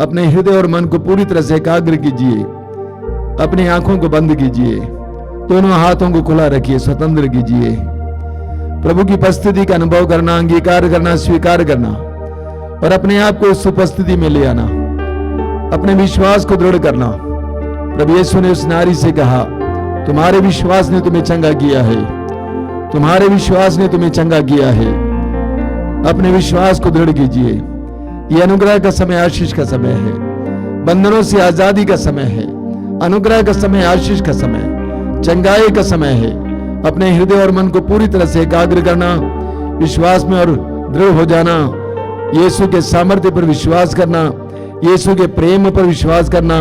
अपने हृदय और मन को पूरी तरह से एकाग्र कीजिए, अपनी आंखों को बंद कीजिए, दोनों हाथों को खुला रखिए, स्वतंत्र कीजिए। प्रभु की उपस्थिति का अनुभव करना, अंगीकार करना, स्वीकार करना और अपने आप को उस उपस्थिति में ले आना, अपने विश्वास को दृढ़ करना। प्रभु यीशु ने उस नारी से कहा, तुम्हारे विश्वास ने तुम्हें चंगा किया है, तुम्हारे विश्वास ने तुम्हें चंगा किया है। अपने विश्वास को दृढ़ कीजिए। यह अनुग्रह का समय, आशीष का समय है, बंधनों से आजादी का समय है, अनुग्रह का समय, आशीष का समय, चंगाई का समय है। अपने हृदय और मन को पूरी तरह से एकाग्र करना, विश्वास में और दृढ़ हो जाना, यीशु के सामर्थ्य पर विश्वास करना, यीशु के प्रेम पर विश्वास करना,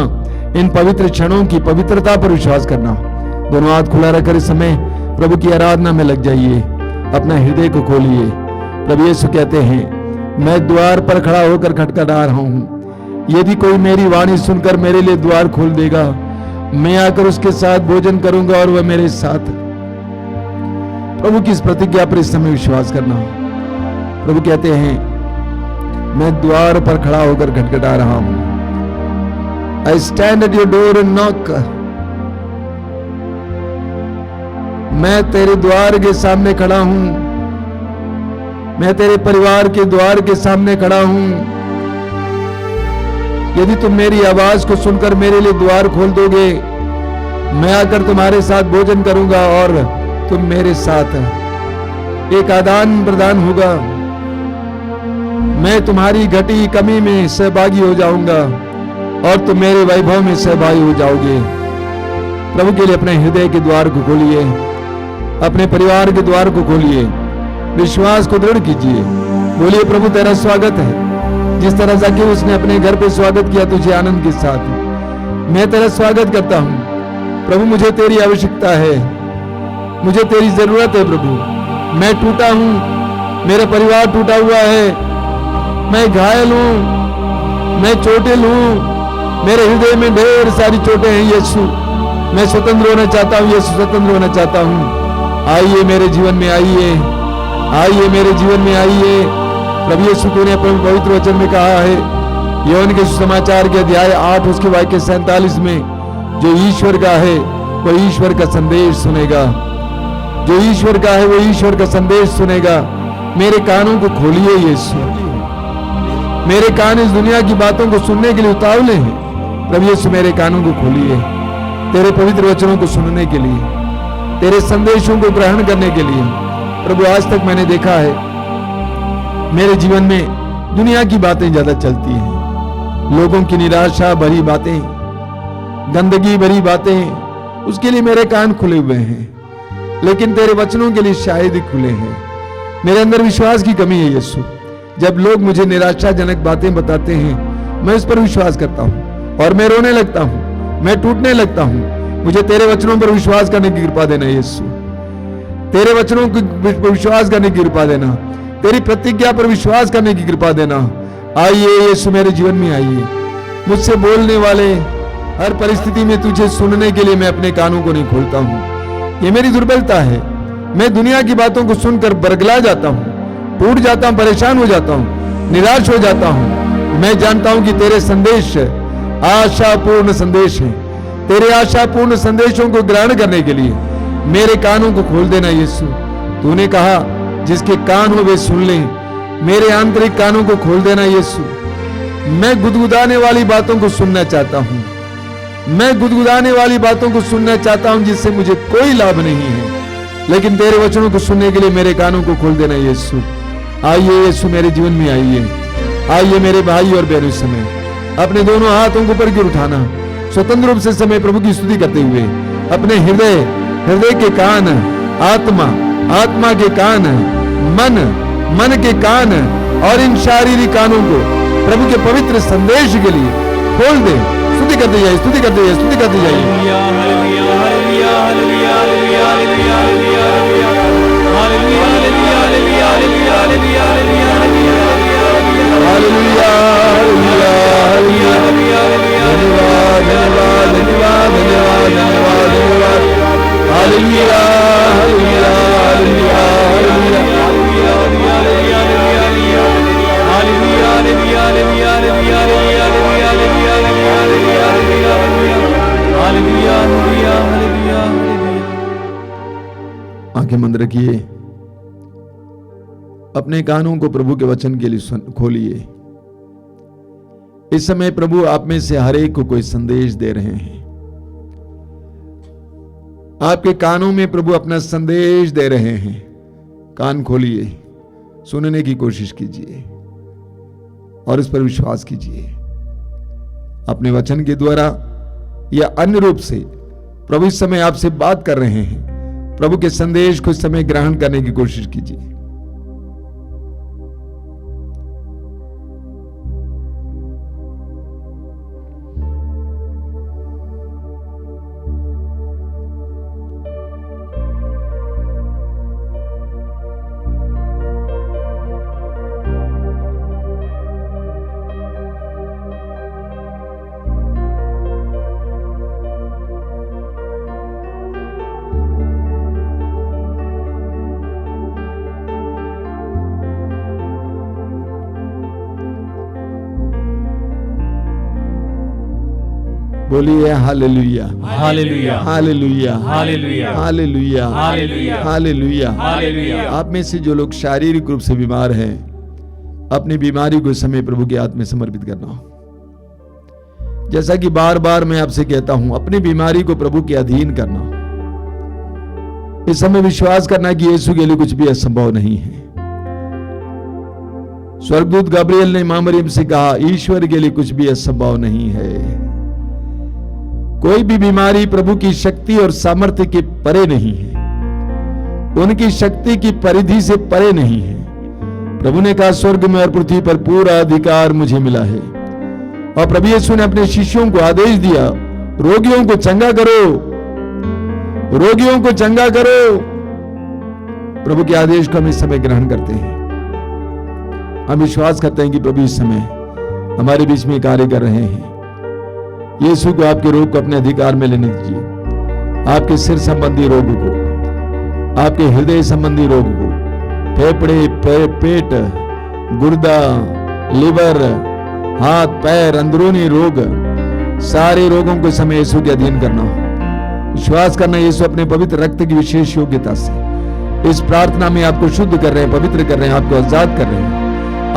इन पवित्र क्षणों की पवित्रता पर विश्वास करना। दोनों हाथ खुला रखकर इस समय प्रभु की आराधना में लग जाइए, अपना हृदय को खोलिए। प्रभु यीशु कहते हैं, मैं द्वार पर खड़ा होकर खटखटा रहा हूं, यदि कोई मेरी वाणी सुनकर मेरे लिए द्वार खोल देगा, मैं आकर उसके साथ भोजन करूंगा और वह मेरे साथ। प्रभु की इस प्रतिज्ञा पर इस समय विश्वास करना। प्रभु कहते हैं, मैं द्वार पर खड़ा होकर खटखटा रहा हूं। I stand at your door and knock. मैं तेरे द्वार के सामने खड़ा हूं, मैं तेरे परिवार के द्वार के सामने खड़ा हूं। यदि तुम मेरी आवाज को सुनकर मेरे लिए द्वार खोल दोगे, मैं आकर तुम्हारे साथ भोजन करूंगा और तुम मेरे साथ। एक आदान प्रदान होगा, मैं तुम्हारी घटी कमी में सहभागी हो जाऊंगा और तुम मेरे वैभव में सहभागी हो जाओगे। प्रभु के लिए अपने हृदय के द्वार को खोलिए, अपने परिवार के द्वार को खोलिए, विश्वास को दृढ़ कीजिए। बोलिए, प्रभु तेरा स्वागत है। जिस तरह ज़क्केउस ने अपने घर पे स्वागत किया तुझे आनंद के साथ, मैं तेरा स्वागत करता हूं। प्रभु मुझे तेरी आवश्यकता है, मुझे तेरी जरूरत है। प्रभु मैं टूटा हूं, मेरा परिवार टूटा हुआ है, मैं घायल हूं, मैं चोटिल हूं, मेरे हृदय में ढेर सारी चोटें हैं। यीशु मैं स्वतंत्र होना चाहता हूं, यीशु स्वतंत्र होना चाहता हूं। आइए मेरे जीवन में, आइए आइए मेरे जीवन में आइए। प्रभु यीशु तूने अपने पवित्र वचन में कहा है, यूहन्ना के सुसमाचार के अध्याय 8 उसके वाक्य 47 में, जो ईश्वर का है वो ईश्वर का संदेश सुनेगा, जो ईश्वर का है वो ईश्वर का संदेश सुनेगा। मेरे कानों को खोलिए यीशु, मेरे कान इस दुनिया की बातों को सुनने के लिए उतावले हैं। प्रभु यीशु मेरे कानों को खोलिए, तेरे पवित्र वचनों को सुनने के लिए, तेरे संदेशों को ग्रहण करने के लिए। प्रभु आज तक मैंने देखा है मेरे जीवन में दुनिया की बातें ज्यादा चलती हैं, लोगों की निराशा भरी बातें, गंदगी भरी बातें, उसके लिए मेरे कान खुले हुए हैं, लेकिन तेरे वचनों के लिए शायद ही खुले हैं। मेरे अंदर विश्वास की कमी है यीशु। जब लोग मुझे निराशाजनक बातें बताते हैं, मैं उस पर विश्वास करता हूं और मैं रोने लगता हूं, मैं टूटने लगता हूं। मुझे तेरे वचनों पर विश्वास करने की कृपा देना यीशु, तेरे वचनों पर विश्वास करने की कृपा देना, तेरी प्रतिज्ञा पर विश्वास करने की कृपा देना। आइए यीशु मेरे जीवन में आइए। मुझसे बोलने वाले हर परिस्थिति में तुझे सुनने के लिए मैं अपने कानों को नहीं खोलता हूं। ये मेरी दुर्बलता है। मैं दुनिया की बातों को सुनकर बरगला जाता हूं, टूट जाता हूं, परेशान हो जाता हूं, निराश हो जाता हूं। मैं जानता हूं कि तेरे संदेश आशापूर्ण संदेश है। तेरे आशापूर्ण संदेशों को ग्रहण करने के लिए मेरे कानों को खोल देना यीशु। तूने कहा जिसके कान हो वे सुन लें। मेरे आंतरिक कानों को खोल देना यीशु। मैं गुदगुदाने वाली बातों को सुनना चाहता हूं, मैं गुदगुदाने वाली बातों को सुनना चाहता हूं जिससे मुझे कोई लाभ नहीं है, लेकिन तेरे वचनों को सुनने के लिए मेरे कानों को खोल देना यीशु। आइए यीशु मेरे जीवन में आइए। आइए मेरे भाई और बहनों, समय अपने दोनों हाथों को ऊपर गिर उठाना, स्वतंत्र रूप से समय प्रभु की स्तुति करते हुए अपने हृदय के कान, आत्मा के कान, मन के कान और इन शारीरिक कानों को प्रभु के पवित्र संदेश के लिए खोल दे। स्तुति करते जाइए, स्तुति करते जाइए, स्तुति करते जाइए। Hallelujah hallelujah hallelujah hallelujah hallelujah hallelujah hallelujah hallelujah hallelujah hallelujah hallelujah hallelujah hallelujah hallelujah. धन्यवाद धन्यवाद धन्यवाद धन्यवाद धन्यवाद धन्यवाद। Hallelujah hallelujah hallelujah hallelujah. आंखें बंद रखिए, अपने कानों को प्रभु के वचन के लिए खोलिए। इस समय प्रभु आप में से हर एक को कोई संदेश दे रहे हैं। आपके कानों में प्रभु अपना संदेश दे रहे हैं। कान खोलिए, सुनने की कोशिश कीजिए और इस पर विश्वास कीजिए। अपने वचन के द्वारा या अन्य रूप से प्रभु इस समय आपसे बात कर रहे हैं। प्रभु के संदेश को इस समय ग्रहण करने की कोशिश कीजिए। बोलिए hallelujah, hallelujah, hallelujah, hallelujah, hallelujah, hallelujah, hallelujah. Hallelujah. आप में से जो लोग शारीरिक रूप से बीमार हैं, अपनी बीमारी को इस समय प्रभु के हाथ में समर्पित करना। जैसा कि बार बार मैं आपसे कहता हूं, अपनी बीमारी को प्रभु के अधीन करना। इस समय विश्वास करना कि यीशु के लिए कुछ भी असंभव नहीं है। स्वर्गदूत गब्रिएल ने मां मरियम से कहा, ईश्वर के लिए कुछ भी असंभव नहीं है। कोई भी बीमारी प्रभु की शक्ति और सामर्थ्य के परे नहीं है, उनकी शक्ति की परिधि से परे नहीं है। प्रभु ने कहा, स्वर्ग में और पृथ्वी पर पूरा अधिकार मुझे मिला है। और प्रभु यीशु ने अपने शिष्यों को आदेश दिया, रोगियों को चंगा करो, रोगियों को चंगा करो। प्रभु के आदेश को हम इस समय ग्रहण करते हैं। हम विश्वास करते हैं कि प्रभु इस समय हमारे बीच में कार्य कर रहे हैं। यीशु को आपके रोग को अपने अधिकार में लेने दीजिए। आपके सिर संबंधी रोग को, आपके हृदय संबंधी रोग को, फेफड़े, पेट, गुर्दा, लिवर, हाथ पैर, अंदरूनी रोग, सारे रोगों को समय यीशु के अधीन करना। विश्वास करना, यीशु अपने पवित्र रक्त की विशेष योग्यता से इस प्रार्थना में आपको शुद्ध कर रहे हैं, पवित्र कर रहे हैं, आपको आजाद कर रहे हैं,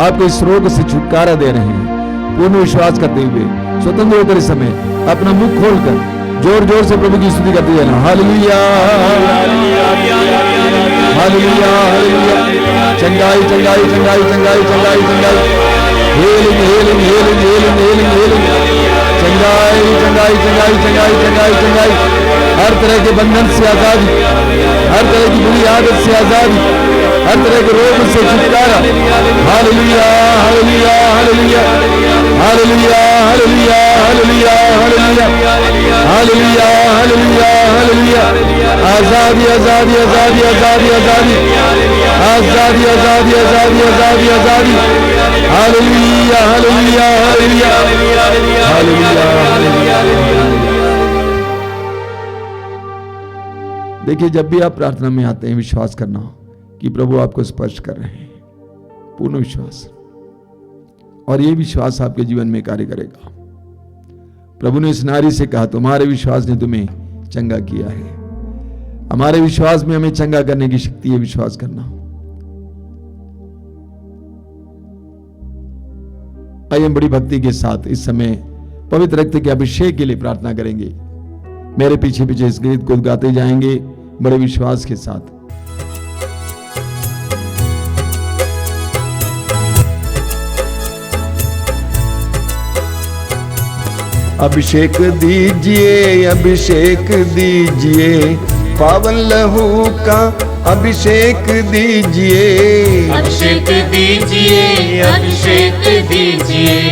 आपको इस रोग से छुटकारा दे रहे हैं। पूर्ण विश्वास करते हुए स्वतंत्र होकर इस समय अपना मुख खोलकर जोर जोर से प्रभु की स्तुति करते जाना। Hallelujah, hallelujah, hallelujah. चंगाई, चंगाई, चंगाई, चंगाई, चंगाई, चंगाई, healing, healing, healing, healing, healing, healing, चंगाई, चंगाई, चंगाई, चंगाई, चंगाई, चंगाई। हर तरह के बंधन से आजादी, हर तरह की बुरी आदत से आजादी, हर तरह के रोग से छुटकारा। Hallelujah, hallelujah, hallelujah, hallelujah, hallelujah, hallelujah, hallelujah, hallelujah, hallelujah, hallelujah. आजादी, आजादी, आजादी, आजादी, आजादी, आजादी, आजादी, आजादी, आजादी, आजादी। Hallelujah, hallelujah, hallelujah, hallelujah, hallelujah. देखिए, जब भी आप प्रार्थना में आते हैं, विश्वास करना कि प्रभु आपको स्पर्श कर रहे हैं। पूर्ण विश्वास, और ये विश्वास आपके जीवन में कार्य करेगा। प्रभु ने इस नारी से कहा, तुम्हारे विश्वास ने तुम्हें चंगा किया है। हमारे विश्वास में हमें चंगा करने की शक्ति है। विश्वास करना। आइए हम बड़ी भक्ति के साथ इस समय पवित्र रक्त के अभिषेक के लिए प्रार्थना करेंगे। मेरे पीछे पीछे इस गीत को गाते जाएंगे बड़े विश्वास के साथ। अभिषेक दीजिए, अभिषेक दीजिए, पावन लहू का अभिषेक दीजिए। अभिषेक दीजिए, अभिषेक दीजिए,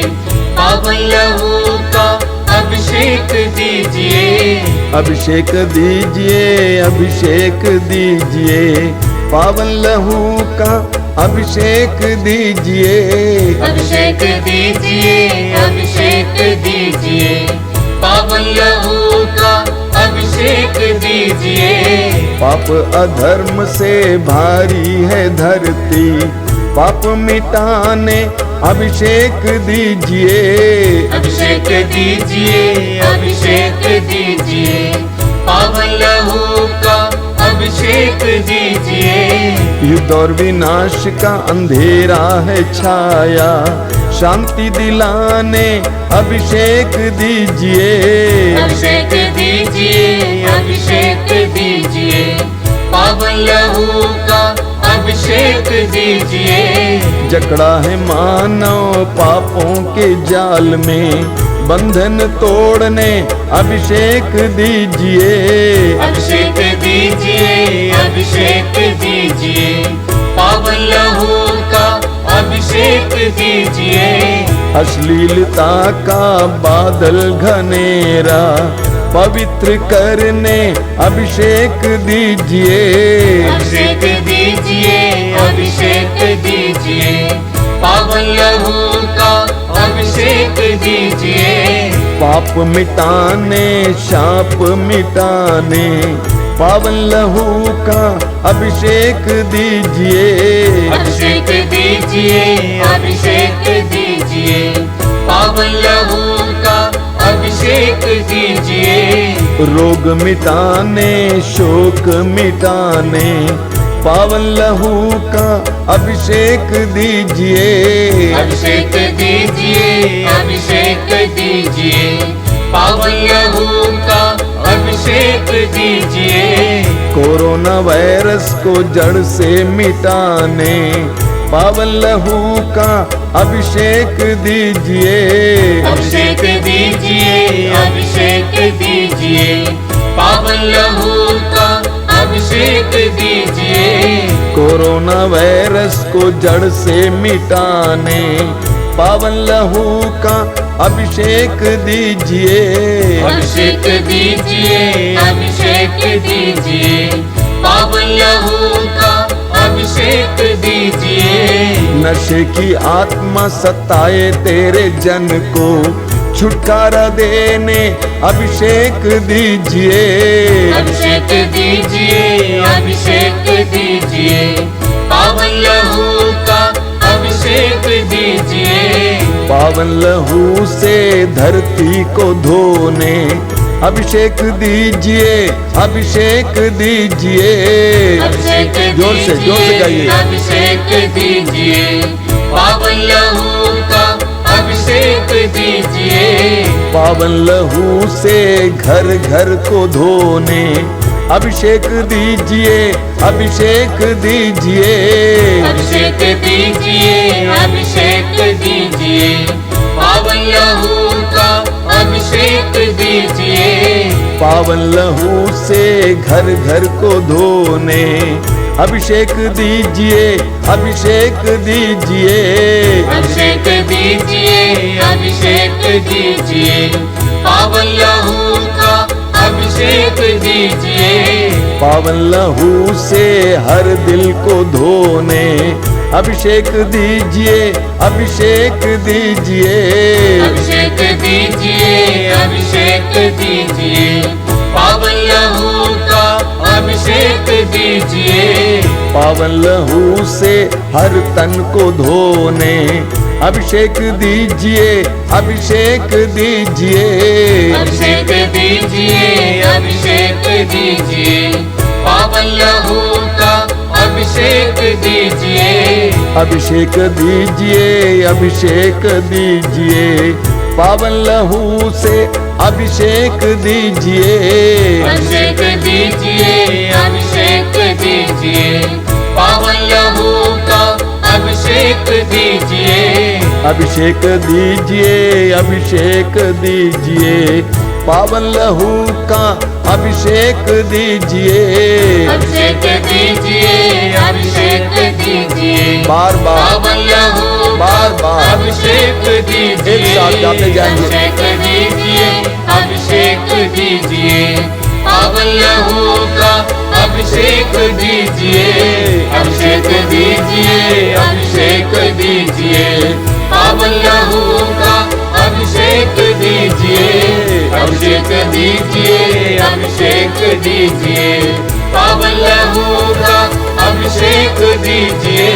पावन लहू का अभिषेक दीजिए। अभिषेक दीजिए, अभिषेक दीजिए, पावन लहू का अभिषेक दीजिए। अभिषेक दीजिए, अभिषेक दीजिए, पावन लहू का अभिषेक दीजिए। पाप अधर्म से भारी है धरती, पाप मिटाने अभिषेक दीजिए। अभिषेक दीजिए, अभिषेक दीजिए, पावन लहू का अभिषेक दीजिए। युद्ध और विनाश का अंधेरा है छाया, शांति दिलाने अभिषेक दीजिए। अभिषेक दीजिए, अभिषेक दीजिए, पावन लहू का अभिषेक दीजिए। जकड़ा है मानव पापों के जाल में, बंधन तोड़ने अभिषेक दीजिए। अभिषेक दीजिए, अभिषेक दीजिए, पावन लहू का अभिषेक दीजिए। अश्लीलता का बादल घनेरा पवित्र करने अभिषेक दीजिए। अभिषेक दीजिए, अभिषेक दीजिए, पावन लहू का अभिषेक दीजिए। पाप मिटाने शाप मिटाने पावन लहू का अभिषेक दीजिए। अभिषेक दीजिए, अभिषेक दीजिए, पावन लहू का अभिषेक दीजिए। रोग मिटाने शोक मिटाने पावन लहू का अभिषेक दीजिए। अभिषेक दीजिए, अभिषेक दीजिए, पावन लहू का अभिषेक दीजिए। कोरोना वायरस को जड़ से मिटाने पावन लहू का अभिषेक दीजिए। अभिषेक दीजिए, अभिषेक दीजिए, पावन लहू का अभिषेक दीजिए। कोरोना वायरस को जड़ से मिटाने पावन लहू का अभिषेक दीजिए। अभिषेक दीजिए, अभिषेक दीजिए, पावन लहू का अभिषेक दीजिए। नशे की आत्मा सताए तेरे जन को छुटकारा देने अभिषेक दीजिए। अभिषेक दीजिए, अभिषेक दीजिए, पावन लहू का अभिषेक दीजिए। पावन लहू से धरती को धोने अभिषेक दीजिए, अभिषेक दीजिए। अभिषेक जोर से गाइए। अभिषेक दीजिए, पावन लहू का अभिषेक दीजिए। पावन लहू से घर घर को धोने अभिषेक दीजिए, अभिषेक दीजिए। अभिषेक दीजिए, अभिषेक दीजिए, पावन लहू का अभिषेक दीजिए। पावन लहू से घर घर को धोने अभिषेक दीजिए, अभिषेक दीजिए। अभिषेक दीजिए, अभिषेक दीजिए, पावन लहू का अभिषेक दीजिए। पावन लहू से हर दिल को धोने अभिषेक दीजिए, अभिषेक दीजिए। अभिषेक दीजिए, अभिषेक दीजिए, पावन लहू का अभिषेक दीजिए। पावन लहू से हर तन को धोने अभिषेक दीजिए, अभिषेक दीजिए। अभिषेक दीजिए, अभिषेक दीजिए, पावन लहू का अभिषेक दीजिए। अभिषेक दीजिए, अभिषेक दीजिए, पावन लहू से अभिषेक दीजिए। अभिषेक दीजिए, अभिषेक दीजिए, पावन लहू का अभिषेक दीजिए। अभिषेक दीजिए, अभिषेक दीजिए, पावन लहू का अभिषेक दीजिए। अभिषेक दीजिए, अभिषेक दीजिए, बार बार पावन लहू बार बार अभिषेक दीजिए। एक साथ गाते जाएंगे। अभिषेक दीजिए, अभिषेक दीजिए, पावन लहू का अभिषेक दीजिए। अभिषेक दीजिए, अभिषेक दीजिए, पावन लहू का अभिषेक दीजिए। अभिषेक दीजिए, अभिषेक दीजिए, पावन लहू का अभिषेक दीजिए।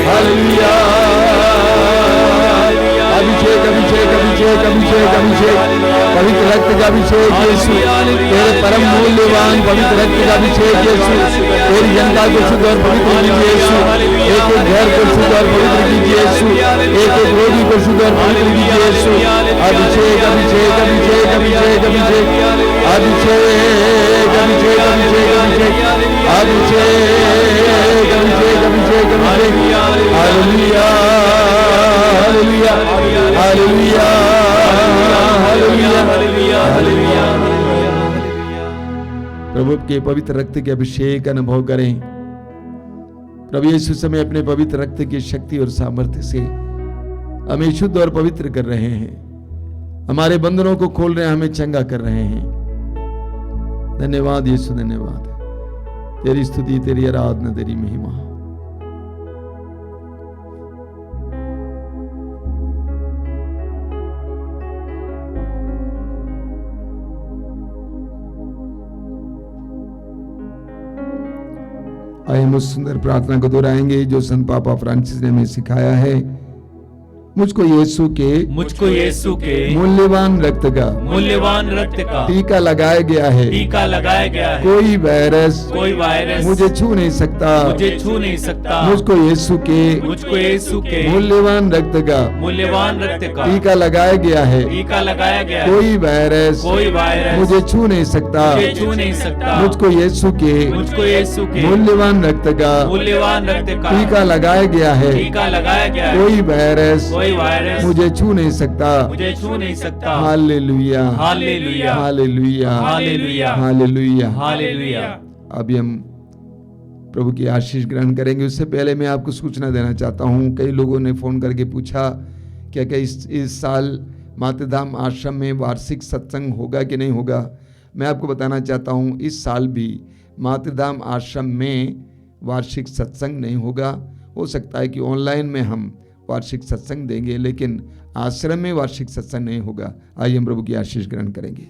हालेलुया। अभिषेक अभिषेक अभिषेक अभिषेक अभिषेक, पवित्र रक्त का अभिषेक यीशु, तेरे परम मूल्यवान पवित्र रक्त का अभिषेक यीशु, तेरी जनता को शुद्ध और पवित्र कीजिए यीशु, एक एक घर को शुद्ध और पवित्र कीजिए यीशु, एक एक रोगी को शुद्ध और पवित्र कीजिए यीशु। अभिषेक अभिषेक अभिषेक अभिषेक अभिषेक अभिषेक अभिषेक अभिषेक अभिषेक अभिषेक अभिषेक अभिषेक hallelujah hallelujah hallelujah hallelujah hallelujah. प्रभु के पवित्र रक्त के अभिषेक का अनुभव करें। प्रभु यीशु समय अपने पवित्र रक्त की शक्ति और सामर्थ्य से हमें शुद्ध और पवित्र कर रहे हैं, हमारे बंधनों को खोल रहे हैं, हमें चंगा कर रहे हैं। धन्यवाद यीशु, धन्यवाद। तेरी स्तुति, तेरी आराधना, तेरी महिमा। आइए हम उस सुंदर प्रार्थना को दोहराएंगे जो संत पापा फ्रांसिस ने हमें सिखाया है। मुझको यीशु के मूल्यवान रक्त का टीका लगाया गया है, कोई वायरस मुझे छू नहीं सकता, मुझको यीशु के मूल्यवान रक्त का टीका लगाया गया है, कोई वायरस मुझे छू नहीं सकता, मुझको यीशु के मूल्यवान रक्त का टीका लगाया गया है, कोई वायरस मुझे छू नहीं सकता। Hallelujah hallelujah hallelujah hallelujah hallelujah hallelujah. अभी हम प्रभु की आशीष ग्रहण करेंगे। उससे पहले मैं आपको सूचना देना चाहता हूँ, कई लोगों ने फोन करके पूछा क्या इस साल मातृधाम आश्रम में वार्षिक सत्संग होगा कि नहीं होगा। मैं आपको बताना चाहता हूँ इस साल भी मातृधाम आश्रम में वार्षिक सत्संग नहीं होगा। हो सकता है कि ऑनलाइन में हम वार्षिक सत्संग देंगे, लेकिन आश्रम में वार्षिक सत्संग नहीं होगा। आइए हम प्रभु की आशीष ग्रहण करेंगे।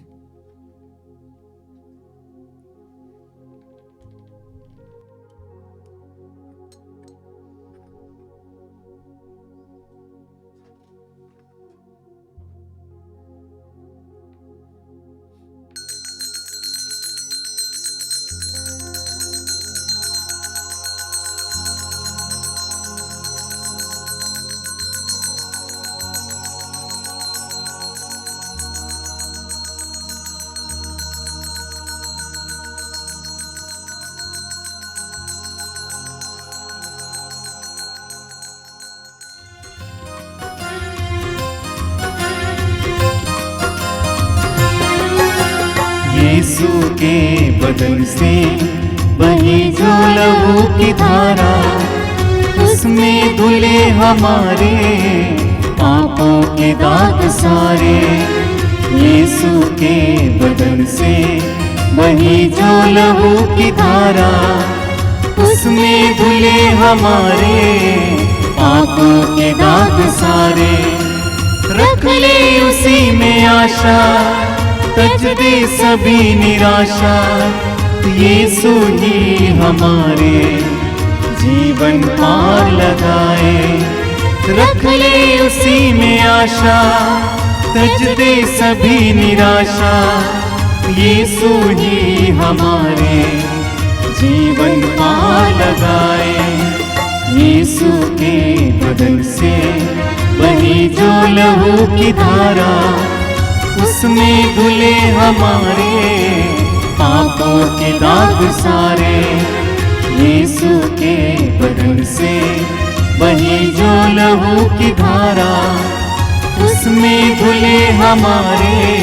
यीशु के बदन से बही जो लहू की धारा, उसमें धुले हमारे पापों के दाग सारे। यीशु के बदन से बही जो लहू की धारा, उसमें धुले हमारे पापों के दाग सारे। रख ले उसी में आशा, तज दे सभी निराशा। यीशु ही हमारे जीवन पार लगाए। रख ले उसी में आशा, तज दे सभी निराशा। यीशु ही हमारे जीवन पार लगाए। यीशु के बदन से बही जो लहू की धारा, उसमें धुले हमारे पापों के दाग सारे। यीशु के बदन से बही जो लहू की धारा, उसमें धुले हमारे